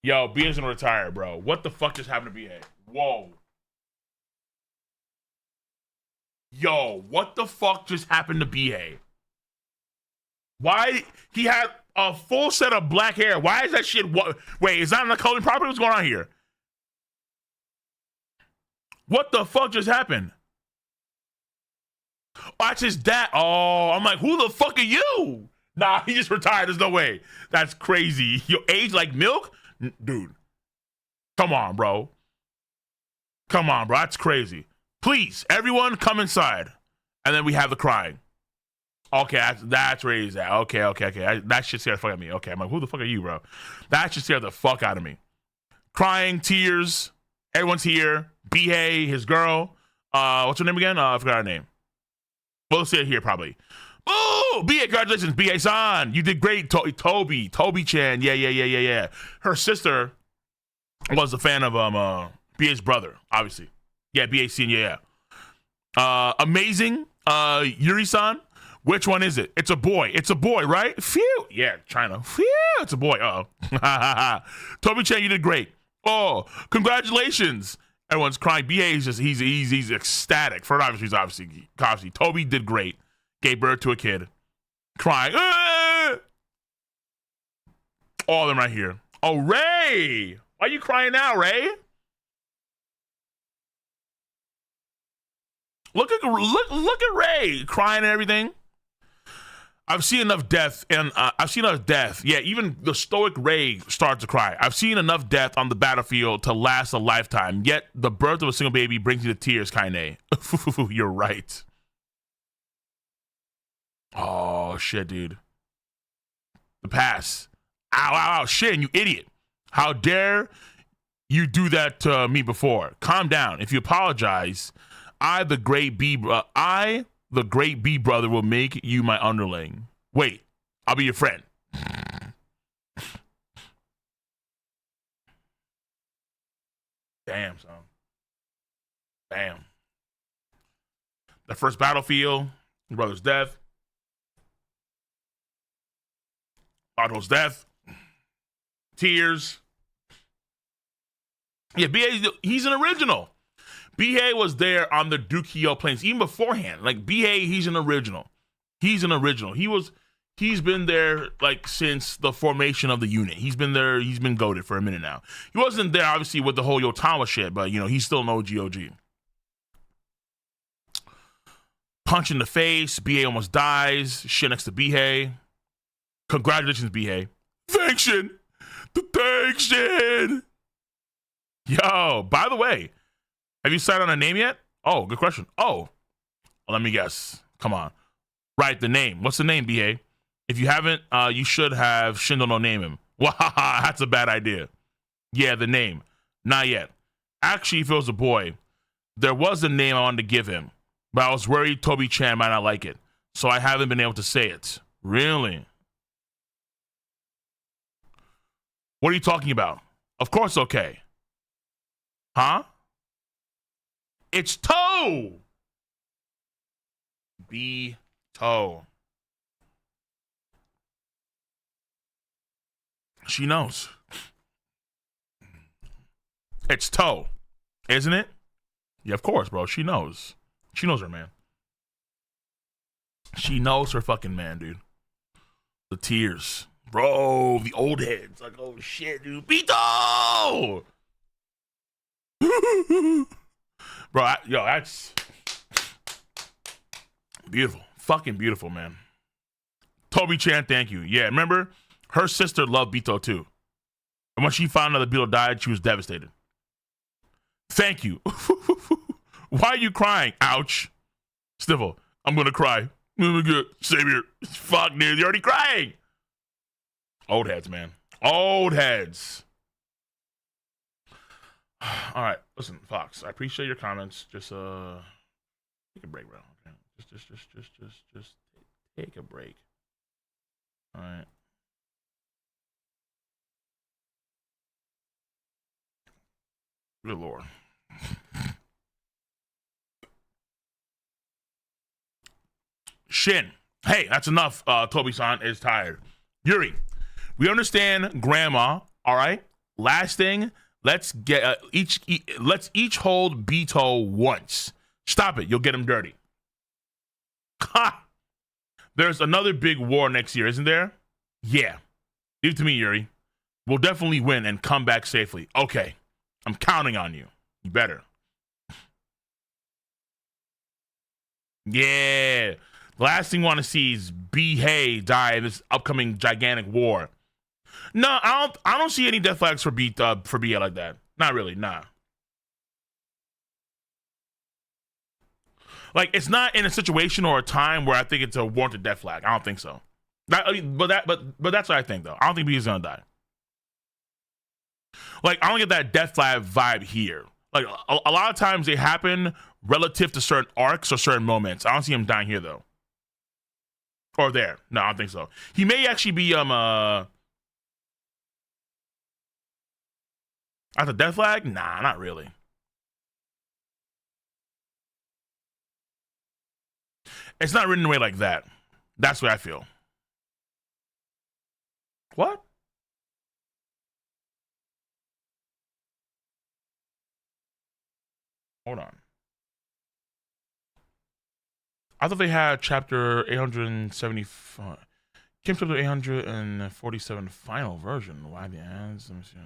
Yo, BA's gonna retire, bro. What the fuck just happened to BA? Whoa. Yo, what the fuck just happened to BA? Why he had a full set of black hair? Why is that shit? Wait, is that in the coloring property? What's going on here? What the fuck just happened? Oh, that's his dad. Oh, I'm like, who the fuck are you? Nah, he just retired. There's no way. That's crazy. Your age like milk? Dude. Come on, bro. Come on, bro. That's crazy. Please, everyone come inside. And then we have the crying. Okay, that's where he's at. Okay. That shit scared the fuck out of me. Okay, I'm like, who the fuck are you, bro? That shit scared the fuck out of me. Crying, tears. Everyone's here. B.A., his girl. What's her name again? I forgot her name. We'll see it here probably. Oh, B.A., congratulations, B.A.-san. You did great, Toby-chan. Yeah. Her sister was a fan of B.A.'s brother, obviously. Yeah, B.A.-san, yeah. Amazing, Yuri-san. Which one is it? It's a boy. It's a boy, right? Phew. Yeah, China. Phew. It's a boy. Uh-oh. Toby-chan, you did great. Oh, congratulations. Everyone's crying. B.A. is just, he's ecstatic. For obviously. Toby did great. Gave birth to a kid. Crying. Ah! All of them right here. Oh, Ray. Why are you crying now, Ray? Look at Ray crying and everything. I've seen enough death, Yeah, even the stoic Ray starts to cry. I've seen enough death on the battlefield to last a lifetime. Yet the birth of a single baby brings you to tears, Kaine. You're right. Oh shit, dude. The pass. Ow, Shin, you idiot. How dare you do that to me before? Calm down. If you apologize, the great B brother will make you my underling. Wait, I'll be your friend. Damn, son. Damn. The first battlefield, your brother's death. Otto's death. Tears. Yeah, B.A. he's an original. B.A. was there on the Dukio plains even beforehand. Like B.A. he's an original. He's been there like since the formation of the unit. He's been there. He's been goated for a minute now. He wasn't there obviously with the whole Yotawa shit, but he's still an OG. Punch in the face. B.A. almost dies. Shit next to B.A. Congratulations, B.A. Thanks, Shin. Thanks, Shin. Yo, by the way, have you decided on a name yet? Oh, good question. Oh, let me guess. Come on. Right, the name. What's the name, B.A.? If you haven't, you should have Shindo no name him. Wow, that's a bad idea. Yeah, the name. Not yet. Actually, if it was a boy, there was a name I wanted to give him, but I was worried Toby-chan might not like it, so I haven't been able to say it. Really? What are you talking about? Of course, okay. Huh? It's Toe. B Toe. She knows. It's Toe, isn't it? Yeah, of course, bro. She knows. She knows her man. She knows her fucking man, dude. The tears. Bro, the old heads. Like, oh shit, dude. Bito! Bro, that's beautiful. Fucking beautiful, man. Toby-chan, thank you. Yeah, remember? Her sister loved Bito too. And when she found out that Bito died, she was devastated. Thank you. Why are you crying? Ouch. Sniffle, I'm gonna cry. Same here. Fuck, dude, you're already crying. Old heads, man. Old heads. All right, listen, Fox. I appreciate your comments. Just take a break, bro. Okay? Just take a break. All right. Good Lord. Shin. Hey, that's enough. Toby-san is tired. Yuri, we understand grandma. All right. Last thing. Let's get let's each hold Bito once. Stop it. You'll get him dirty. Ha! There's another big war next year, isn't there? Yeah. Leave it to me, Yuri. We'll definitely win and come back safely. Okay. I'm counting on you. You better. Yeah. The last thing we want to see is B-Hay die in this upcoming gigantic war. No, I don't see any death flags for BA like that. Not really, nah. Like, it's not in a situation or a time where I think it's a warranted death flag. I don't think so. But that's what I think though. I don't think BA's gonna die. Like, I don't get that death flag vibe here. Like, a lot of times they happen relative to certain arcs or certain moments. I don't see him dying here though. Or there. No, I don't think so. He may actually be at the death flag? Nah, not really. It's not written away like that. That's what I feel. What? Hold on. I thought they had chapter 875. Kim chapter 847 final version. Why the ads? Let me see.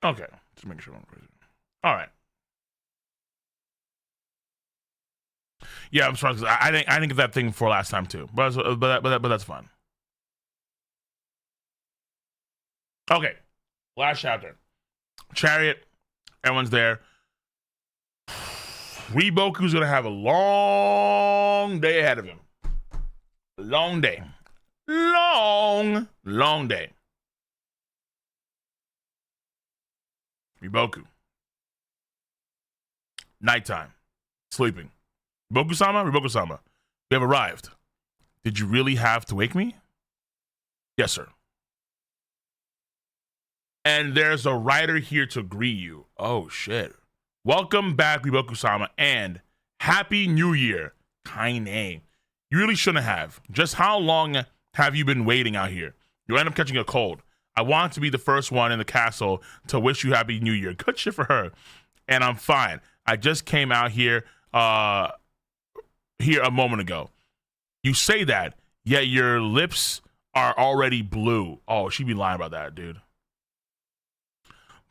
Okay, just make sure I'm crazy. All right. Yeah, I'm sorry. I didn't get that thing for last time too, but that's fine. Okay, last chapter. Chariot. Everyone's there. Riboku's gonna have a long day ahead of him. Long day. Long day. Riboku. Nighttime. Sleeping. Riboku-sama, we have arrived. Did you really have to wake me? Yes, sir. And there's a rider here to greet you. Oh, shit. Welcome back, Riboku-sama, and Happy New Year, Kaine. You really shouldn't have. Just how long have you been waiting out here? You'll end up catching a cold. I want to be the first one in the castle to wish you Happy New Year. Good shit for her. And I'm fine. I just came out here a moment ago. You say that, yet your lips are already blue. Oh, she'd be lying about that, dude.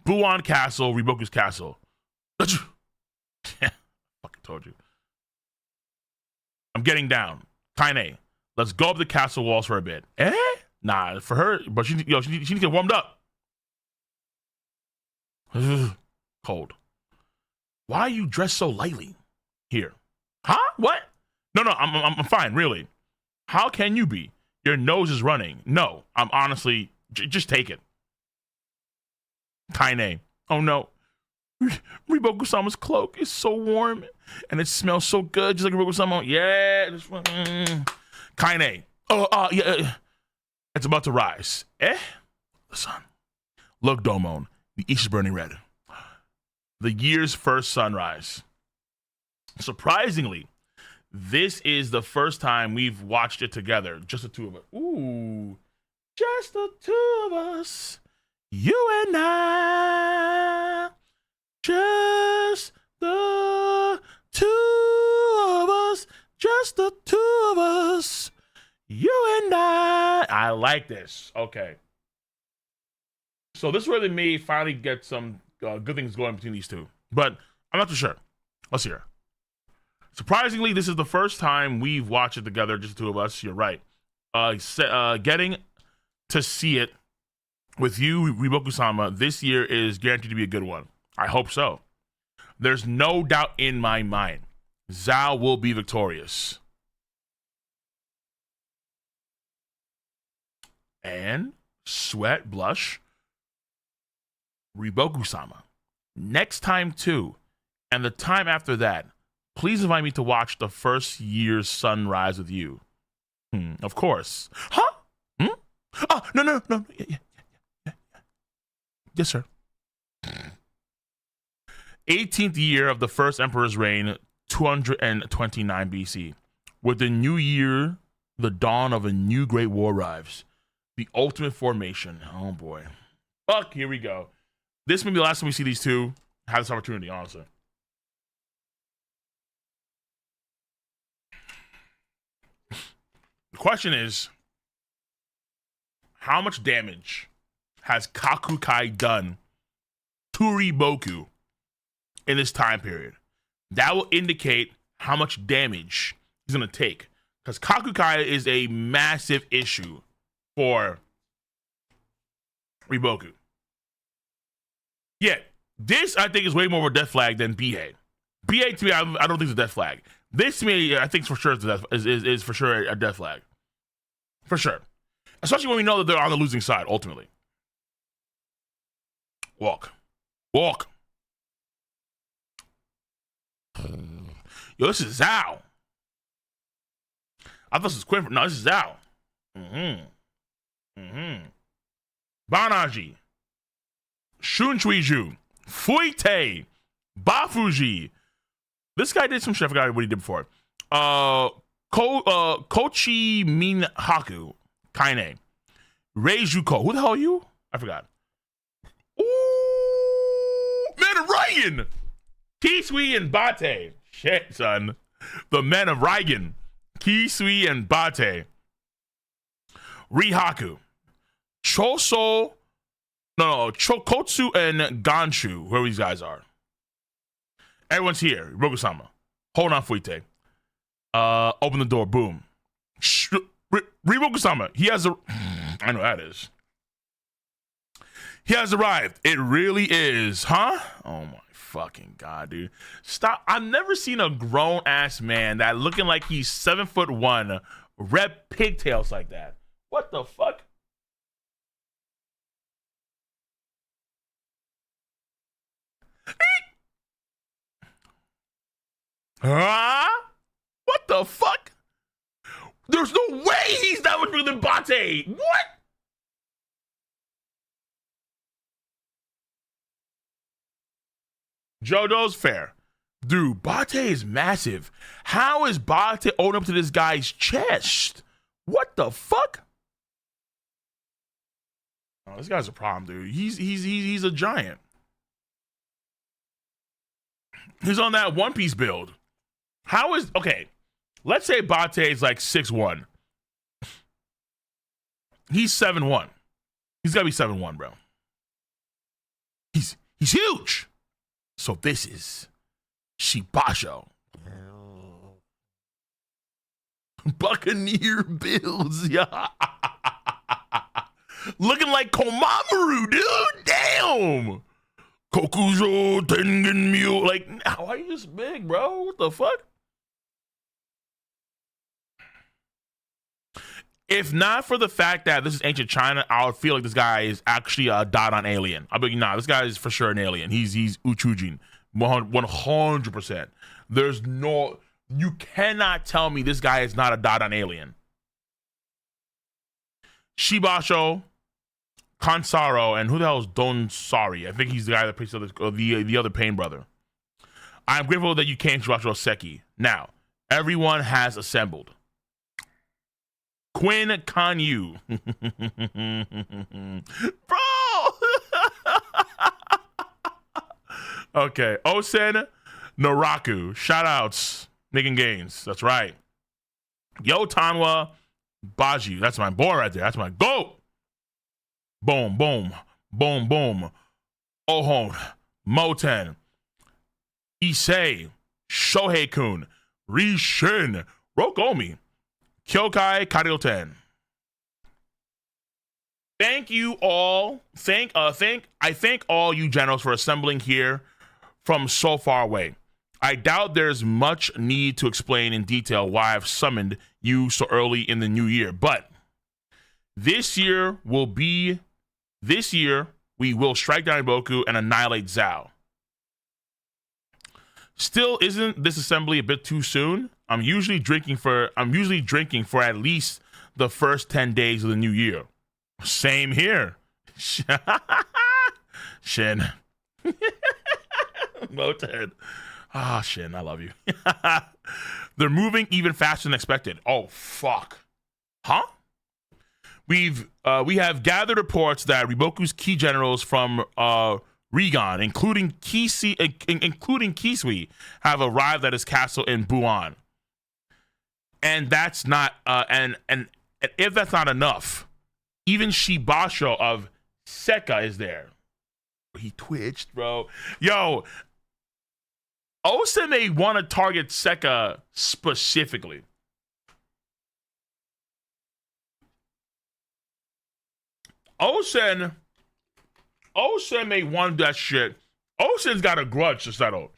Buon Castle, Riboku's castle. Yeah, fucking told you. I'm getting down. Kaine, let's go up the castle walls for a bit. Eh? Nah, for her, but she needs to get warmed up. Cold. Why are you dressed so lightly? Here. Huh? What? No, I'm fine, really. How can you be? Your nose is running. No, I'm honestly, just take it. Kaine. Oh no. Riboku-sama's cloak is so warm and it smells so good, just like Riboku-sama. Yeah. Kaine. Oh, yeah. It's about to rise. Eh? The sun. Look, Domon. The east is burning red. The year's first sunrise. Surprisingly, this is the first time we've watched it together. Just the two of us. Ooh. Just the two of us. You and I. Just the two of us. Just the two of us. You and I like this. Okay. So this really may finally get some good things going between these two. But I'm not too sure. Let's hear. Surprisingly, this is the first time we've watched it together, just the two of us. You're right. Getting to see it with you, Riboku-sama, this year is guaranteed to be a good one. I hope so. There's no doubt in my mind. Zhao will be victorious. And sweat, blush, Riboku-sama. Next time too, and the time after that, please invite me to watch the first year's sunrise with you. Of course. Huh? Oh, no. Yeah. Yes, sir. 18th year of the first emperor's reign, 229 BC. With the new year, the dawn of a new great war arrives. The ultimate formation. Oh boy. Fuck, here we go. This may be the last time we see these two have this opportunity, honestly. The question is, how much damage has Kakukai done to Riboku in this time period? That will indicate how much damage he's going to take. Because Kakukai is a massive issue for Riboku. Yeah, this I think is way more of a death flag than BA. BA to me, I don't think it's a death flag. This to me, I think for sure is for sure a death flag. For sure. Especially when we know that they're on the losing side, ultimately. Walk. Yo, this is Zhao. I thought this was Quinn. No, this is Zhao. Banaji. Shunchuiju. Fuite. Bafuji. This guy did some shit. I forgot what he did before. Kochi Minhaku. Kaine. Reijuko. Who the hell are you? I forgot. Ooh, Man of Raigen. Kisui and Bate. Shit, son. The men of Raigen. Kisui and Bate. Rihaku. Choso. No, Chokotsu and Ganshu. Whoever these guys are. Everyone's here. Rokusama. Hold on, Fuite. Open the door. Boom. Riboku-sama. He has a. I know that is. He has arrived. It really is, huh? Oh my fucking god, dude! Stop. I've never seen a grown ass man that looking like he's 7'1", rep pigtails like that. What the fuck? Huh? What the fuck? There's no way he's that much bigger than Bate. What? JoJo's fair. Dude, Bate is massive. How is Bate owned up to this guy's chest? What the fuck? Oh, this guy's a problem, dude. He's a giant. He's on that One Piece build. How is okay? Let's say Bate is like 6'1". He's 7'1". He's gotta be 7'1", bro. He's huge. So this is Shibasho. Buccaneer Bills, yeah. Looking like Komamoru, dude. Damn. Kokujo Tengen Mule. Like, why are you this big, bro? What the fuck? If not for the fact that this is ancient China, I would feel like this guy is actually a Dodon alien. I'll be like, nah, this guy is for sure an alien. He's Uchujin. 100%. There's no, you cannot tell me this guy is not a Dodon alien. Shibasho, Kansaro, and who the hell is Don Sari? I think he's the guy that plays the other Pain brother. I'm grateful that you came, Shibasho Seki. Now, everyone has assembled. Quinn Kanyu. Bro! Okay. Osen Noraku. Shoutouts. Nick Gaines. That's right. Yo Tanwa Baji. That's my boy right there. That's my GOAT. Boom, boom. Boom, boom. Ohon. Moten. Issei. Shohei-kun. Rishin. Rokomi. Kyokai Karyoten. Thank you all. I thank all you generals for assembling here from so far away. I doubt there's much need to explain in detail why I've summoned you so early in the new year, but this year we will strike down Iboku and annihilate Zhao. Still, isn't this assembly a bit too soon? I'm usually drinking for at least the first 10 days of the new year. Same here. Shin. Moted. Ah, Shin, I love you. They're moving even faster than expected. Oh, fuck. Huh? We have gathered reports that Riboku's key generals from Rigon, including Kisui, have arrived at his castle in Buon. And that's not and if that's not enough, even Shibasho of Seka is there. He twitched, bro. Yo, Osa may want to target Seka specifically. Osen may want to do that shit. Osen's got a grudge to settle.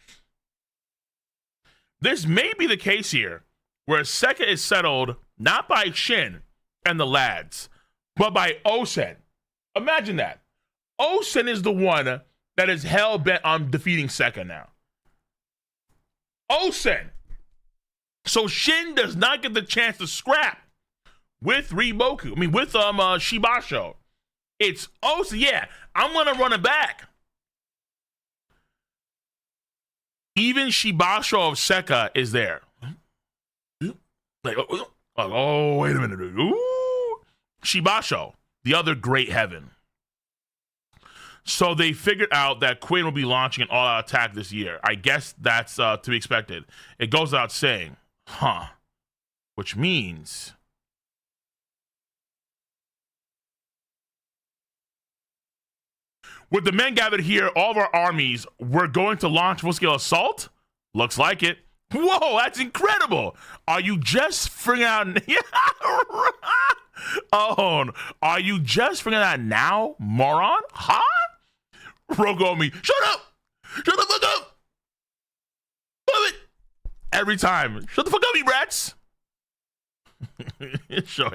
This may be the case here, where Seka is settled not by Shin and the lads, but by Osen. Imagine that. Osen is the one that is hell-bent on defeating Seka now. Osen. So Shin does not get the chance to scrap with Riboku. I mean, with Shibasho. It's Osen. Yeah, I'm going to run it back. Even Shibasho of Seka is there. Like, oh, wait a minute. Ooh. Shibasho, the other great heaven. So they figured out that Quinn will be launching an all-out attack this year. I guess that's to be expected. It goes without saying, huh? Which means with the men gathered here, all of our armies, we're going to launch full-scale assault? Looks like it. Whoa, that's incredible. Are you just figuring out? Oh, are you just figuring out now, moron? Huh? Roko on me. Shut up! Shut the fuck up! Love it! Every time. Shut the fuck up, you brats! Shall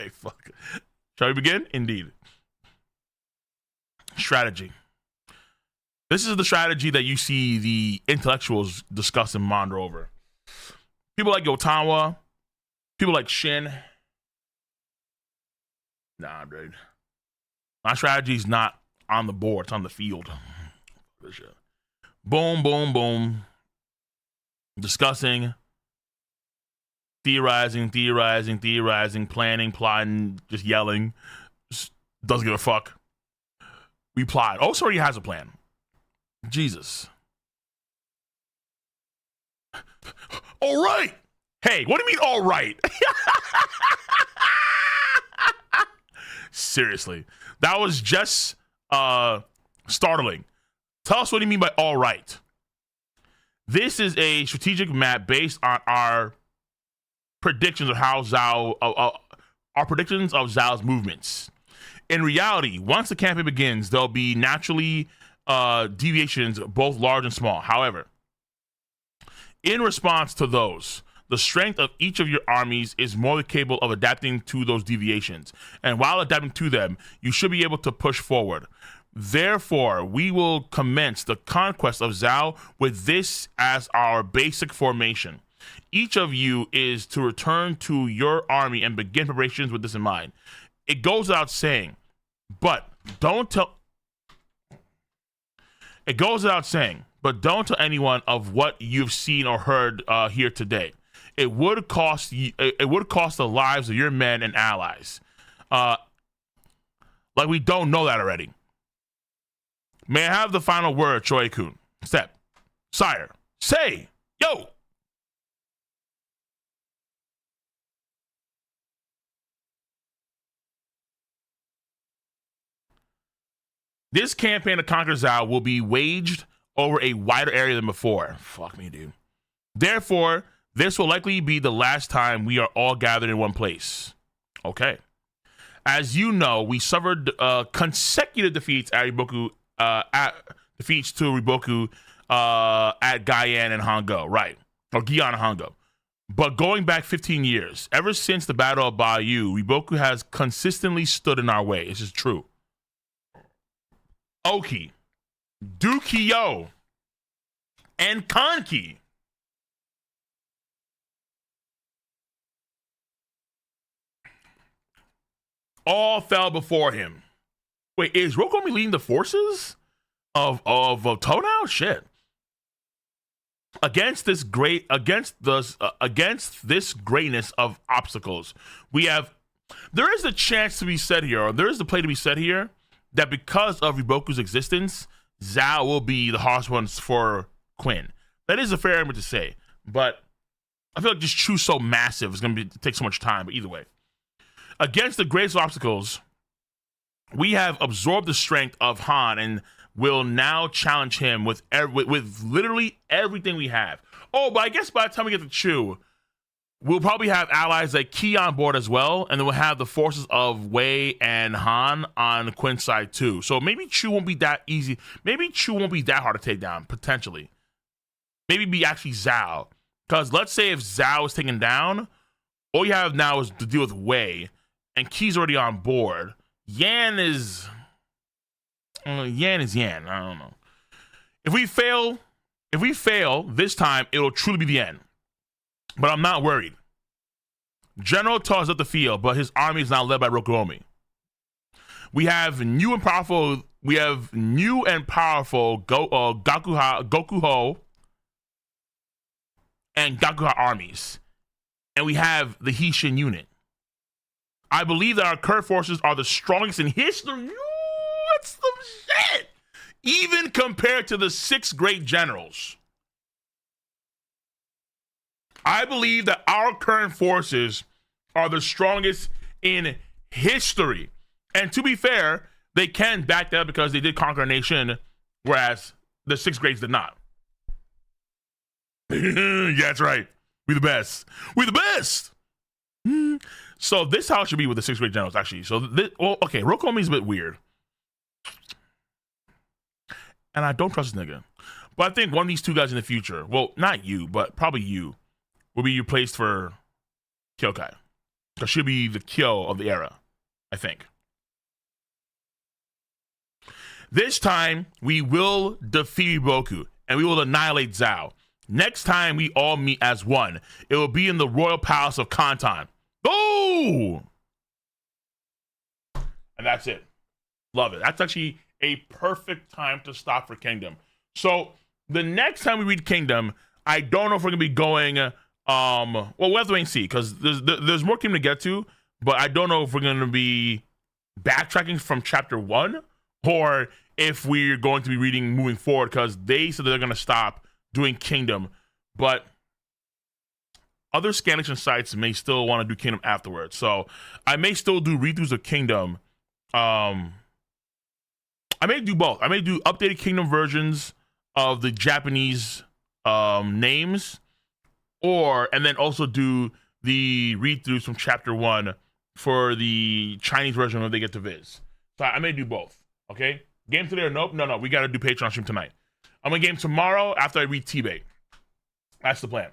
we begin? Indeed. Strategy. This is the strategy that you see the intellectuals discuss and monitor over. People like Yotawa, people like Shin. Nah, dude. My strategy is not on the board, it's on the field. Boom, boom, boom. Discussing, theorizing, planning, plotting, just yelling. Just doesn't give a fuck. We plot. Also, already has a plan. Jesus. All right. Hey, what do you mean, all right? Seriously. That was just startling. Tell us what you mean by all right. This is a strategic map based on our predictions of how Zhao, our predictions of Zhao's movements. In reality, once the campaign begins, there'll be naturally deviations, both large and small. However, in response to those, the strength of each of your armies is more capable of adapting to those deviations. And while adapting to them, you should be able to push forward. Therefore, we will commence the conquest of Zhao with this as our basic formation. Each of you is to return to your army and begin preparations with this in mind. It goes without saying, but don't tell anyone of what you've seen or heard here today. It would cost the lives of your men and allies. Like we don't know that already. May I have the final word, Choi-kun? Step. Sire. Say. Yo. This campaign to conquer Zhao will be waged over a wider area than before. Fuck me, dude. Therefore, this will likely be the last time we are all gathered in one place. Okay. As you know, we suffered consecutive defeats at Riboku, at Riboku at Gaian and Hongo, right? Or Gion and Hongo. But going back 15 years, ever since the Battle of Bayou, Riboku has consistently stood in our way. This is true. Ouki, Dukiyo, and Kanki all fell before him. Wait, is Rokomi leading the forces of Oto now? Shit. Against this greatness of obstacles, there is a chance to be said here, or there is the play to be said here, that because of Riboku's existence, Zhao will be the hardest ones for Quinn. That is a fair argument to say, but I feel like just choose so massive is going to take so much time. But either way, against the greatest obstacles, we have absorbed the strength of Han and will now challenge him with literally everything we have. Oh, but I guess by the time we get to Chu, we'll probably have allies like Ki on board as well, and then we'll have the forces of Wei and Han on Quinn's side too. So maybe Chu won't be that easy. Maybe Chu won't be that hard to take down, potentially. Maybe be actually Zhao. Because let's say if Zhao is taken down, all you have now is to deal with Wei, and Ki's already on board. Yan is Yan. I don't know. If we fail this time, it'll truly be the end. But I'm not worried. General Tao is up the field, but his army is now led by Rokuromi. We have new and powerful Gokuho and Gakuha armies. And we have the Shin unit. I believe that our current forces are the strongest in history. What's some shit? Even compared to the 6 great generals. I believe that our current forces are the strongest in history. And to be fair, they can back that up because they did conquer a nation, whereas the 6 greats did not. Yeah, that's right. We the best. We the best. So this is how it should be with the 6 great generals, actually. So, okay, Rokuromi is a bit weird. And I don't trust this nigga. But I think one of these 2 guys in the future, well, not you, but probably you, will be replaced for Kyokai. Because she'll be the Kyo of the era, I think. This time, we will defeat Riboku, and we will annihilate Zhao. Next time we all meet as one, it will be in the Royal Palace of Kantan. Oh! And that's it. Love it. That's actually a perfect time to stop for Kingdom. So the next time we read Kingdom, I don't know if we're gonna be going. Well, we'll have to wait and see because there's more Kingdom to get to, but I don't know if we're gonna be backtracking from chapter 1 or if we're going to be reading moving forward because they said that they're gonna stop doing Kingdom, but other scanation sites may still want to do Kingdom afterwards. So I may still do read-throughs of Kingdom. I may do both. I may do updated Kingdom versions of the Japanese names, and then also do the read-throughs from chapter 1 for the Chinese version when they get to Viz. So I may do both. Okay? Game today or nope? No. We got to do Patreon stream tonight. I'm going to game tomorrow after I read T-Bait. That's the plan.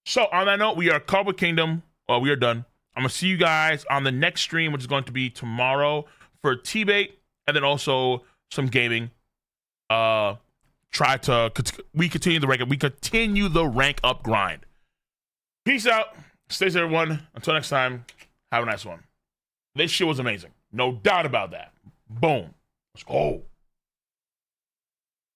So on that note, we are covered with Kingdom. We are done. I'm going to see you guys on the next stream, which is going to be tomorrow for T-Bait, and then also some gaming. We continue the rank up grind. Peace out. Stay safe, everyone. Until next time, have a nice one. This shit was amazing. No doubt about that. Boom. Let's go.